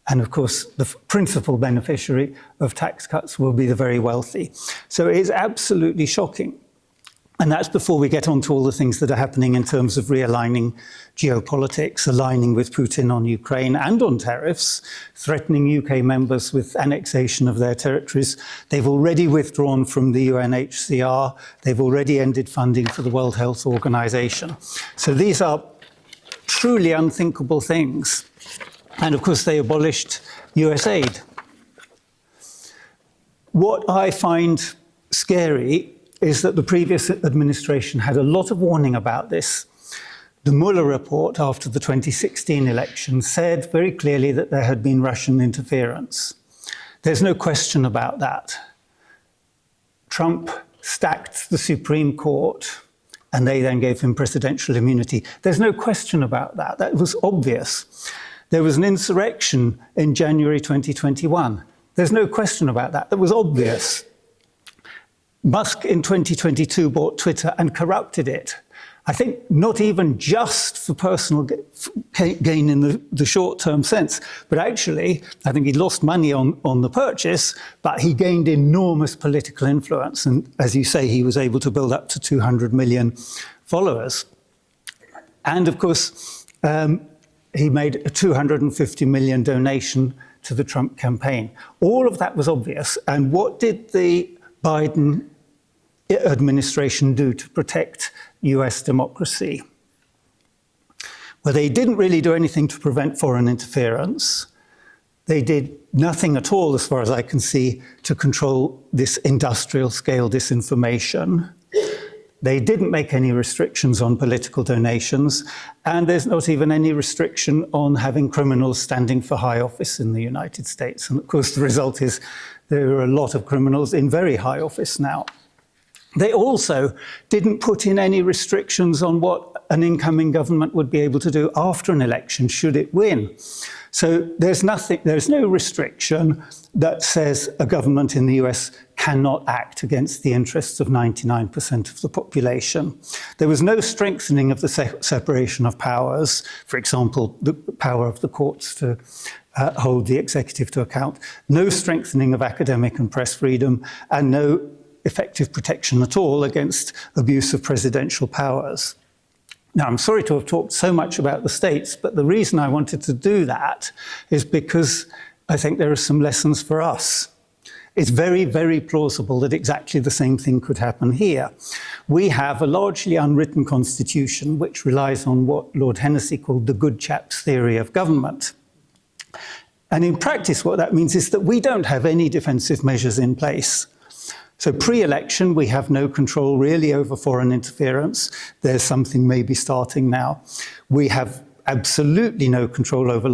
And of course, the principal beneficiary of tax cuts will be the very wealthy. So it is absolutely shocking. And that's before we get on to all the things that are happening in terms of realigning geopolitics, aligning with Putin on Ukraine and on tariffs, threatening UK members with annexation of their territories. They've already withdrawn from the UNHCR. They've already ended funding for the World Health Organization. So these are truly unthinkable things. And of course, they abolished US aid. What I find scary is that the previous administration had a lot of warning about this. The Mueller report after the 2016 election said very clearly that there had been Russian interference. There's no question about that. Trump stacked the Supreme Court, and they then gave him presidential immunity. There's no question about that. That was obvious. There was an insurrection in January 2021. There's no question about that. That was obvious. Musk in 2022 bought Twitter and corrupted it. I think not even just for personal gain in the short-term sense, but actually, I think he lost money on the purchase, but he gained enormous political influence. And as you say, he was able to build up to 200 million followers. And of course, he made a 250 million donation to the Trump campaign. All of that was obvious. And what did the Biden administration do to protect US democracy? Well, they didn't really do anything to prevent foreign interference. They did nothing at all, as far as I can see, to control this industrial scale disinformation. They didn't make any restrictions on political donations, and there's not even any restriction on having criminals standing for high office in the United States. And of course, the result is there are a lot of criminals in very high office now. They also didn't put in any restrictions on what an incoming government would be able to do after an election should it win. So there's no restriction that says a government in the US cannot act against the interests of 99% of the population. There was no strengthening of the separation of powers, for example, the power of the courts to hold the executive to account, no strengthening of academic and press freedom, and no effective protection at all against abuse of presidential powers. Now, I'm sorry to have talked so much about the states, but the reason I wanted to do that is because I think there are some lessons for us. It's very, very plausible that exactly the same thing could happen here. We have a largely unwritten constitution which relies on what Lord Hennessy called the good chaps theory of government. And in practice, what that means is that we don't have any defensive measures in place. So pre-election, we have no control really over foreign interference. There's something maybe starting now. We have absolutely no control over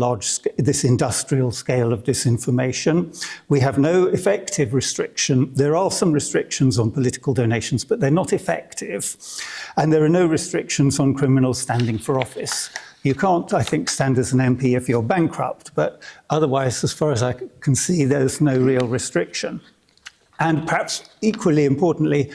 this industrial scale of disinformation. We have no effective restriction. There are some restrictions on political donations, but they're not effective. And there are no restrictions on criminals standing for office. You can't, I think, stand as an MP if you're bankrupt, but otherwise, as far as I can see, there's no real restriction. And perhaps equally importantly,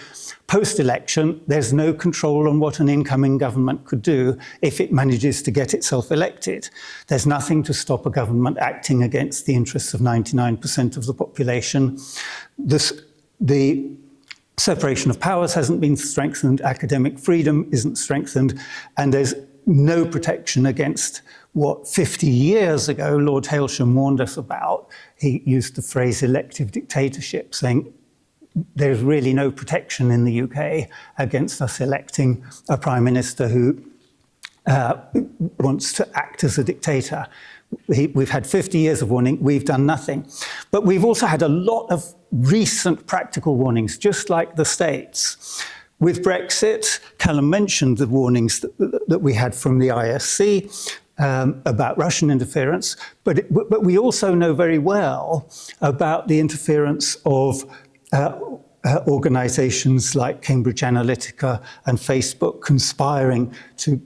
post-election, there's no control on what an incoming government could do if it manages to get itself elected. There's nothing to stop a government acting against the interests of 99% of the population. The Separation of powers hasn't been strengthened, academic freedom isn't strengthened, and there's no protection against what 50 years ago Lord Hailsham warned us about. He used the phrase elective dictatorship, saying there's really no protection in the UK against us electing a prime minister who wants to act as a dictator. We've had 50 years of warning, we've done nothing. But we've also had a lot of recent practical warnings, just like the States. With Brexit, Callum mentioned the warnings that we had from the ISC about Russian interference, but we also know very well about the interference of organisations like Cambridge Analytica and Facebook conspiring to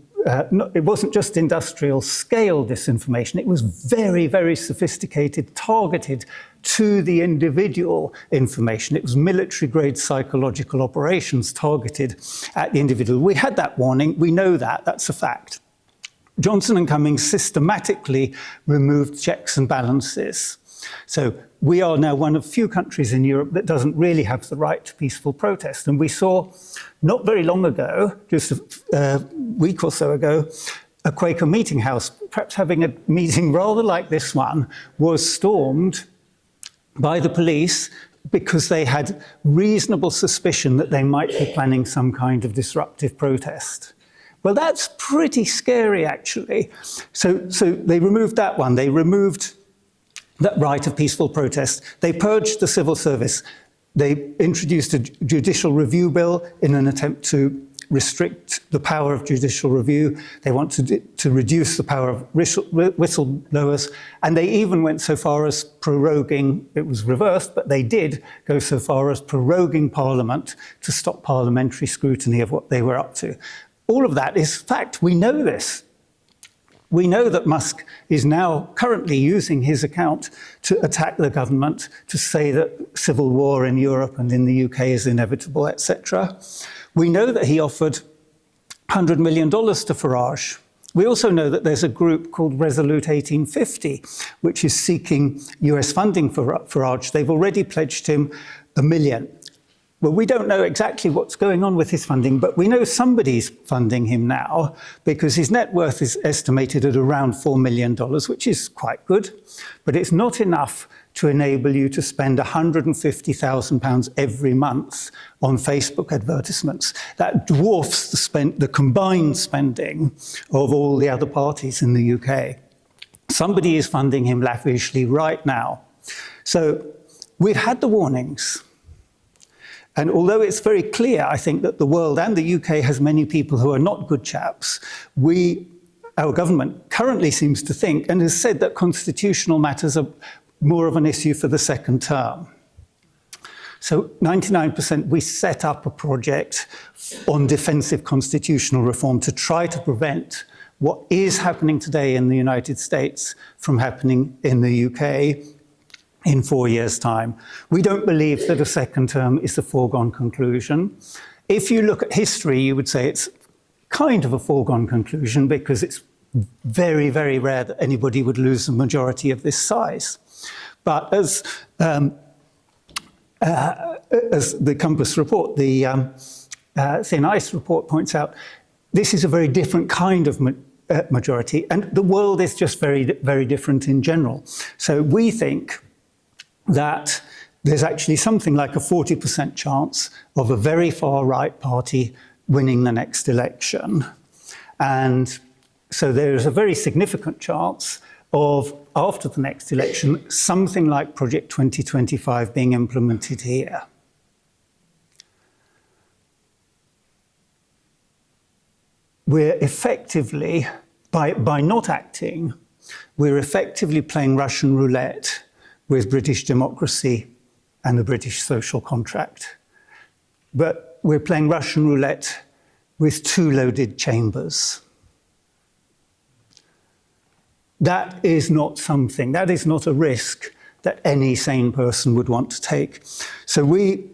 it wasn't just industrial scale disinformation, it was very, very sophisticated, targeted to the individual information. It was military grade psychological operations targeted at the individual. We had that warning, we know that, that's a fact. Johnson and Cummings systematically removed checks and balances. So we are now one of few countries in Europe that doesn't really have the right to peaceful protest. And we saw, not very long ago, just a week or so ago, a Quaker meeting house, perhaps having a meeting rather like this one, was stormed by the police because they had reasonable suspicion that they might be planning some kind of disruptive protest. Well, that's pretty scary, actually. So they removed that one. They removed that right of peaceful protest. They purged the civil service. They introduced a judicial review bill in an attempt to restrict the power of judicial review. They wanted to reduce the power of whistleblowers. And they even went so far as proroguing, it was reversed, but they did go so far as proroguing Parliament to stop parliamentary scrutiny of what they were up to. All of that is fact. We know this. We know that Musk is now currently using his account to attack the government, to say that civil war in Europe and in the UK is inevitable, etc. We know that he offered $100 million to Farage. We also know that there's a group called Resolute 1850, which is seeking US funding for Farage. They've already pledged him $1 million. Well, we don't know exactly what's going on with his funding, but we know somebody's funding him now because his net worth is estimated at around $4 million, which is quite good, but it's not enough to enable you to spend £150,000 every month on Facebook advertisements. That dwarfs the combined spending of all the other parties in the UK. Somebody is funding him lavishly right now. So we've had the warnings. And although it's very clear, I think, that the world and the UK has many people who are not good chaps, our government currently seems to think and has said that constitutional matters are more of an issue for the second term. So 99%, we set up a project on defensive constitutional reform to try to prevent what is happening today in the United States from happening in the UK in 4 years' time. We don't believe that a second term is a foregone conclusion. If you look at history, you would say it's kind of a foregone conclusion because it's very, very rare that anybody would lose a majority of this size. But as the Compass report, the Thin Ice report points out, this is a very different kind of majority, and the world is just very, very different in general. So we think that there's actually something like a 40% chance of a very far-right party winning the next election. And so there is a very significant chance of, after the next election, something like Project 2025 being implemented here. We're effectively, by not acting, we're effectively playing Russian roulette with British democracy and the British social contract. But we're playing Russian roulette with two loaded chambers. That is not a risk that any sane person would want to take. So we,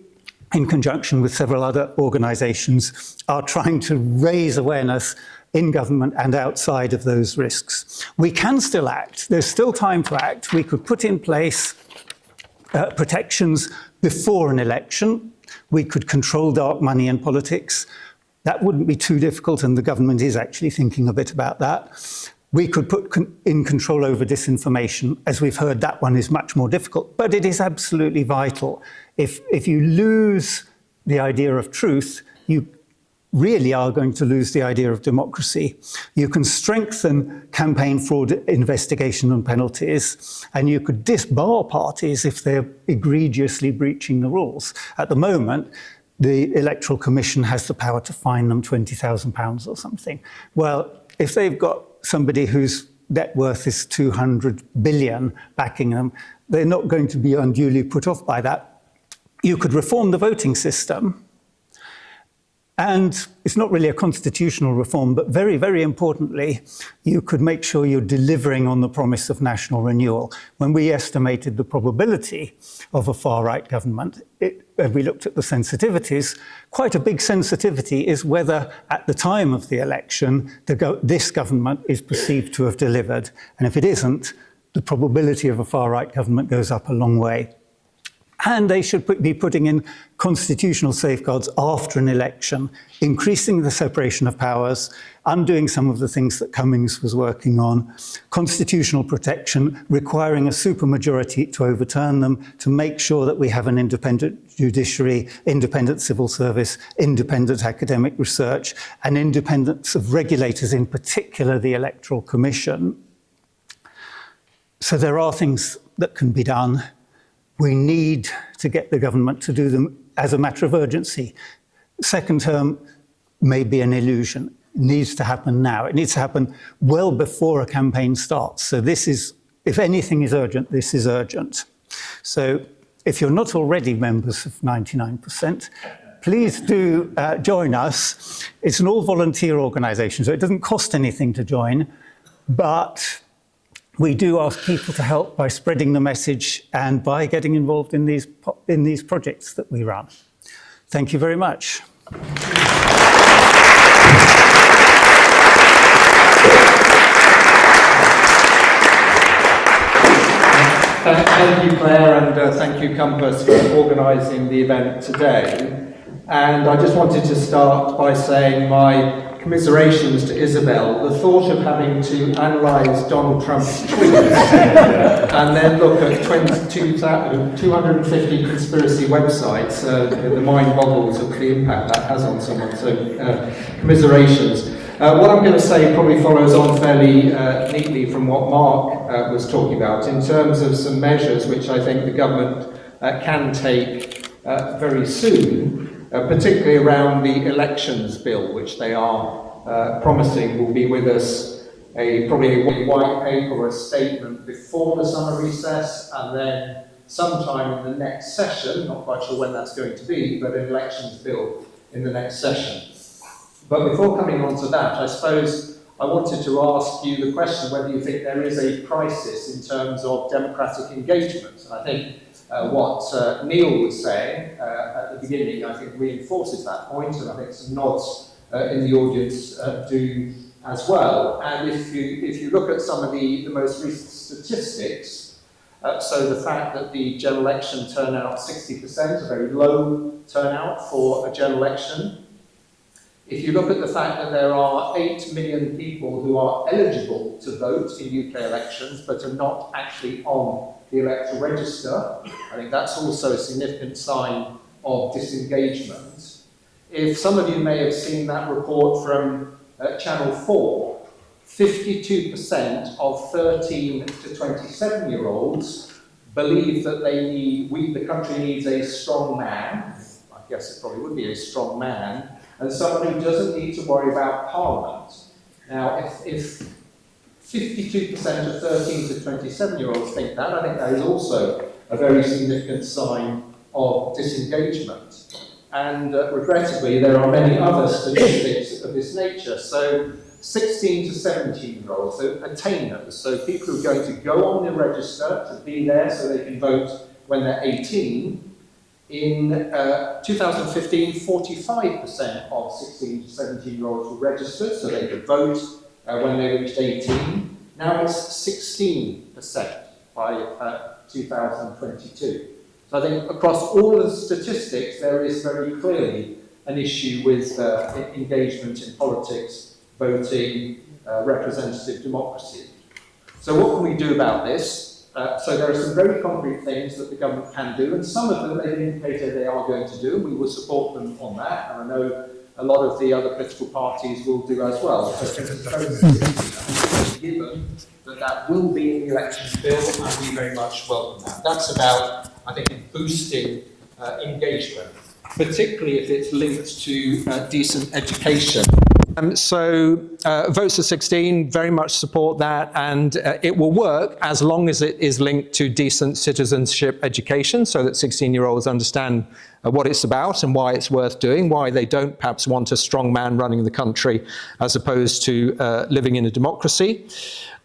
in conjunction with several other organisations, are trying to raise awareness in government and outside of those risks. We can still act. There's still time to act. We could put in place protections before an election. We could control dark money in politics. That wouldn't be too difficult, and the government is actually thinking a bit about that. We could put in control over disinformation. As we've heard, that one is much more difficult, but it is absolutely vital. If you lose the idea of truth, you really are going to lose the idea of democracy. You can strengthen campaign fraud investigation and penalties, and you could disbar parties if they're egregiously breaching the rules. At the moment, the Electoral Commission has the power to fine them £20,000 or something. Well, if they've got somebody whose net worth is 200 billion backing them, they're not going to be unduly put off by that. You could reform the voting system. And it's not really a constitutional reform, but very, very importantly, you could make sure you're delivering on the promise of national renewal. When we estimated the probability of a far-right government, and we looked at the sensitivities, quite a big sensitivity is whether at the time of the election, this government is perceived to have delivered. And if it isn't, the probability of a far-right government goes up a long way. And they should be putting in constitutional safeguards after an election, increasing the separation of powers, undoing some of the things that Cummings was working on, constitutional protection, requiring a supermajority to overturn them, to make sure that we have an independent judiciary, independent civil service, independent academic research, and independence of regulators, in particular the Electoral Commission. So there are things that can be done. We need to get the government to do them as a matter of urgency. Second term may be an illusion. It needs to happen now. It needs to happen well before a campaign starts. So this is, if anything is urgent, this is urgent. So if you're not already members of 99%, please do join us. It's an all-volunteer organisation, so it doesn't cost anything to join, but we do ask people to help by spreading the message and by getting involved in these projects that we run. Thank you very much. Thank you, Claire, and thank you, Compass, for organising the event today. And I just wanted to start by saying my commiserations to Isabel. The thought of having to analyse Donald Trump's tweets and then look at 250 conspiracy websites, the mind boggles of the impact that has on someone, so commiserations. What I'm going to say probably follows on fairly neatly from what Mark was talking about in terms of some measures which I think the government can take very soon. Particularly around the elections bill, which they are promising will be with us, probably a white paper or a statement before the summer recess, and then sometime in the next session, not quite sure when that's going to be, but an elections bill in the next session. But before coming on to that, I suppose I wanted to ask you the question whether you think there is a crisis in terms of democratic engagement. And I think what Neal was saying at the beginning, I think reinforces that point, and I think some nods in the audience do as well. And if you look at some of the most recent statistics, so the fact that the general election turnout 60%, a very low turnout for a general election. If you look at the fact that there are 8 million people who are eligible to vote in UK elections but are not actually on the electoral register, I think that's also a significant sign of disengagement. If some of you may have seen that report from Channel 4, 52% of 13 to 27-year-olds believe that the country needs a strong man. I guess it probably would be a strong man, and someone who doesn't need to worry about Parliament. Now, if 52% of 13 to 27-year-olds think that, I think that is also a very significant sign of disengagement. And regrettably, there are many other statistics of this nature. So 16 to 17-year-olds, so attainers, so people who are going to go on the register to be there so they can vote when they're 18. In 2015, 45% of 16 to 17-year-olds were registered, so they could vote when they reached 18. Now it's 16% by 2022. So I think across all of the statistics, there is very clearly an issue with engagement in politics, voting, representative democracy. So what can we do about this? So there are some very concrete things that the government can do, and some of them they've indicated they are going to do, and we will support them on that. And I know a lot of the other political parties will do as well. So given that will be in the election bill, and we very much welcome that. That's about, I think, boosting engagement, particularly if it's linked to decent education. So votes to 16, very much support that, and it will work as long as it is linked to decent citizenship education, so that 16-year-olds understand what it's about and why it's worth doing, why they don't perhaps want a strong man running the country as opposed to living in a democracy.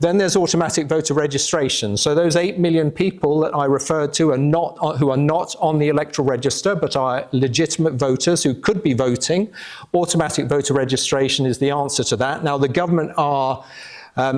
Then there's automatic voter registration. So those 8 million people that I referred to who are not on the electoral register but are legitimate voters who could be voting. Automatic voter registration is the answer to that. Now the government are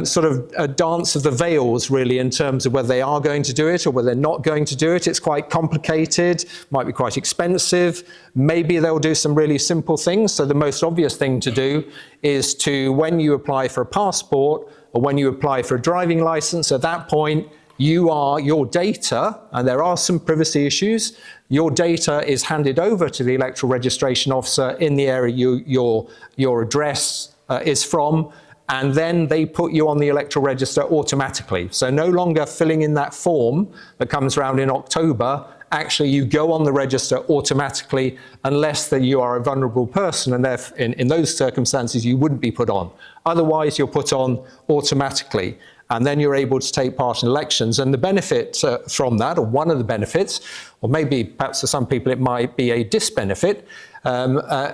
sort of a dance of the veils, really, in terms of whether they are going to do it or whether they're not going to do it. It's quite complicated, might be quite expensive. Maybe they'll do some really simple things. So the most obvious thing to do is to, when you apply for a passport or when you apply for a driving license, at that point, your data, and there are some privacy issues, your data is handed over to the electoral registration officer in the area your address is from, and then they put you on the electoral register automatically. So no longer filling in that form that comes around in October. Actually, you go on the register automatically, unless that you are a vulnerable person, and therefore, in those circumstances, you wouldn't be put on. Otherwise, you're put on automatically, and then you're able to take part in elections. And the benefit from that, or one of the benefits, or maybe perhaps for some people it might be a disbenefit,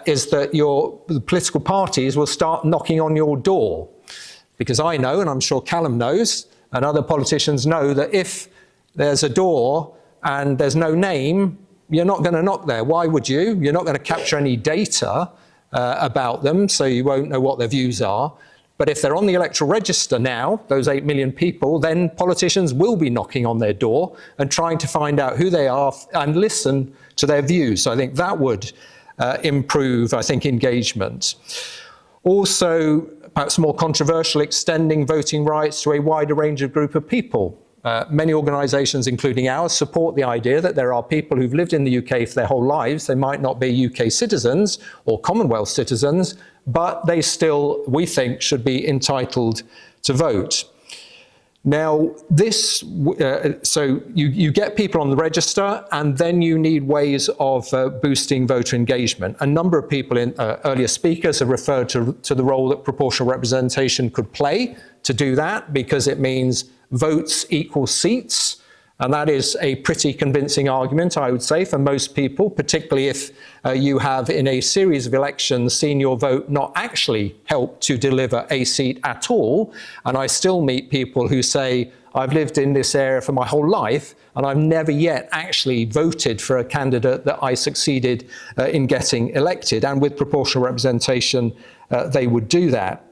is that the political parties will start knocking on your door. Because I know, and I'm sure Callum knows, and other politicians know, that if there's a door and there's no name, you're not going to knock there. Why would you? You're not going to capture any data about them, so you won't know what their views are. But if they're on the electoral register now, those 8 million people, then politicians will be knocking on their door and trying to find out who they are and listen to their views. So I think that would improve, I think, engagement. Also, perhaps more controversial, extending voting rights to a wider range of group of people. Many organisations, including ours, support the idea that there are people who've lived in the UK for their whole lives. They might not be UK citizens or Commonwealth citizens, but they still, we think, should be entitled to vote. Now, so you get people on the register, and then you need ways of boosting voter engagement. A number of people, earlier speakers, have referred to the role that proportional representation could play to do that, because it means votes equal seats. And that is a pretty convincing argument, I would say, for most people, particularly if you have, in a series of elections, seen your vote not actually help to deliver a seat at all. And I still meet people who say, I've lived in this area for my whole life, and I've never yet actually voted for a candidate that I succeeded in getting elected. And with proportional representation, they would do that.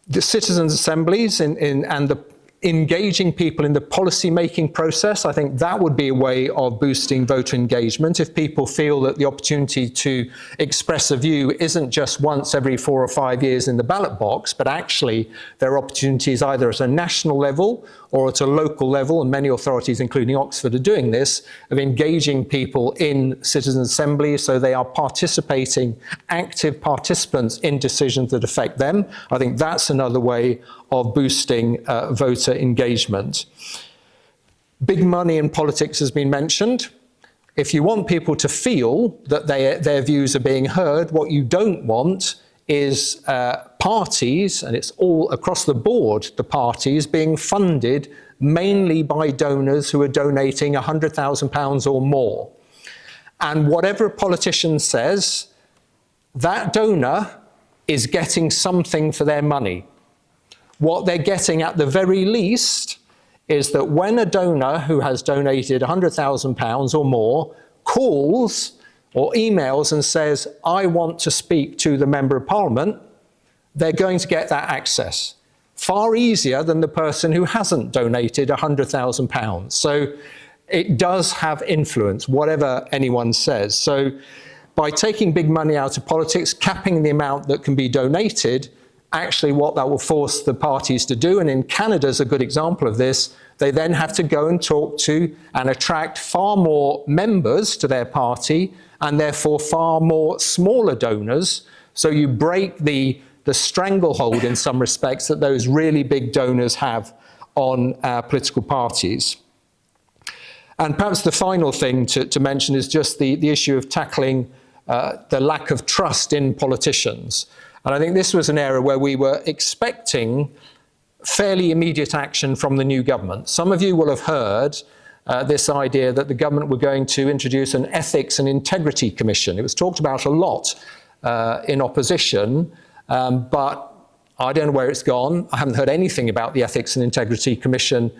The citizens' assemblies and the engaging people in the policy-making process, I think that would be a way of boosting voter engagement. If people feel that the opportunity to express a view isn't just once every 4 or 5 years in the ballot box, but actually there are opportunities either at a national level or at a local level, and many authorities, including Oxford, are doing this, of engaging people in citizen assemblies so they are participating, active participants in decisions that affect them. I think that's another way of boosting voter engagement. Big money in politics has been mentioned. If you want people to feel that their views are being heard, what you don't want is parties, and it's all across the board, the parties being funded mainly by donors who are donating £100,000 or more. And whatever a politician says, that donor is getting something for their money. What they're getting at the very least is that when a donor who has donated £100,000 or more calls or emails and says, I want to speak to the Member of Parliament, they're going to get that access. Far easier than the person who hasn't donated £100,000. So it does have influence, whatever anyone says. So by taking big money out of politics, capping the amount that can be donated, actually what that will force the parties to do, and in Canada's a good example of this, they then have to go and talk to and attract far more members to their party, and therefore far more smaller donors. So you break the stranglehold in some respects that those really big donors have on political parties. And perhaps the final thing to mention is just the issue of tackling the lack of trust in politicians. And I think this was an area where we were expecting fairly immediate action from the new government. Some of you will have heard this idea that the government were going to introduce an Ethics and Integrity Commission. It was talked about a lot in opposition, but I don't know where it's gone. I haven't heard anything about the Ethics and Integrity Commission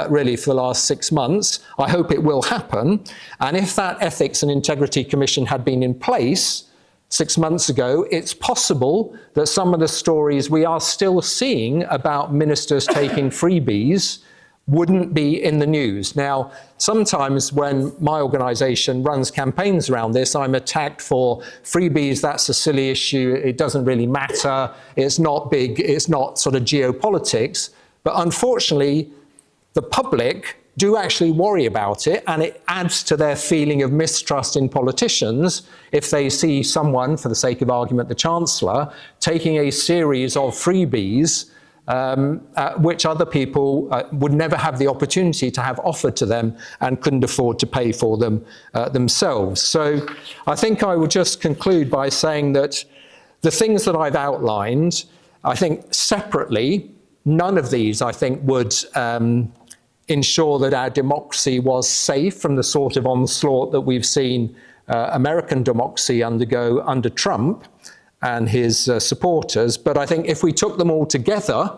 really for the last 6 months. I hope it will happen. And if that Ethics and Integrity Commission had been in place 6 months ago, it's possible that some of the stories we are still seeing about ministers taking freebies wouldn't be in the news. Now, sometimes when my organisation runs campaigns around this, I'm attacked for freebies, that's a silly issue, it doesn't really matter, it's not big, it's not sort of geopolitics. But unfortunately, the public do actually worry about it, and it adds to their feeling of mistrust in politicians if they see someone, for the sake of argument, the Chancellor, taking a series of freebies which other people would never have the opportunity to have offered to them and couldn't afford to pay for them themselves. So I think I would just conclude by saying that the things that I've outlined, I think separately, none of these, I think, would ensure that our democracy was safe from the sort of onslaught that we've seen American democracy undergo under Trump and his supporters. But I think if we took them all together,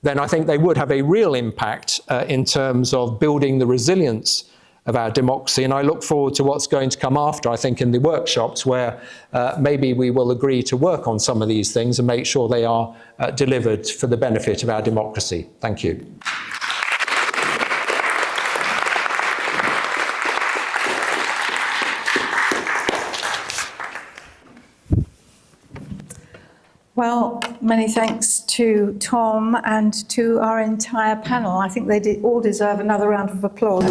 then I think they would have a real impact in terms of building the resilience of our democracy. And I look forward to what's going to come after, I think, in the workshops where maybe we will agree to work on some of these things and make sure they are delivered for the benefit of our democracy. Thank you. Well, many thanks to Tom and to our entire panel. I think they all deserve another round of applause.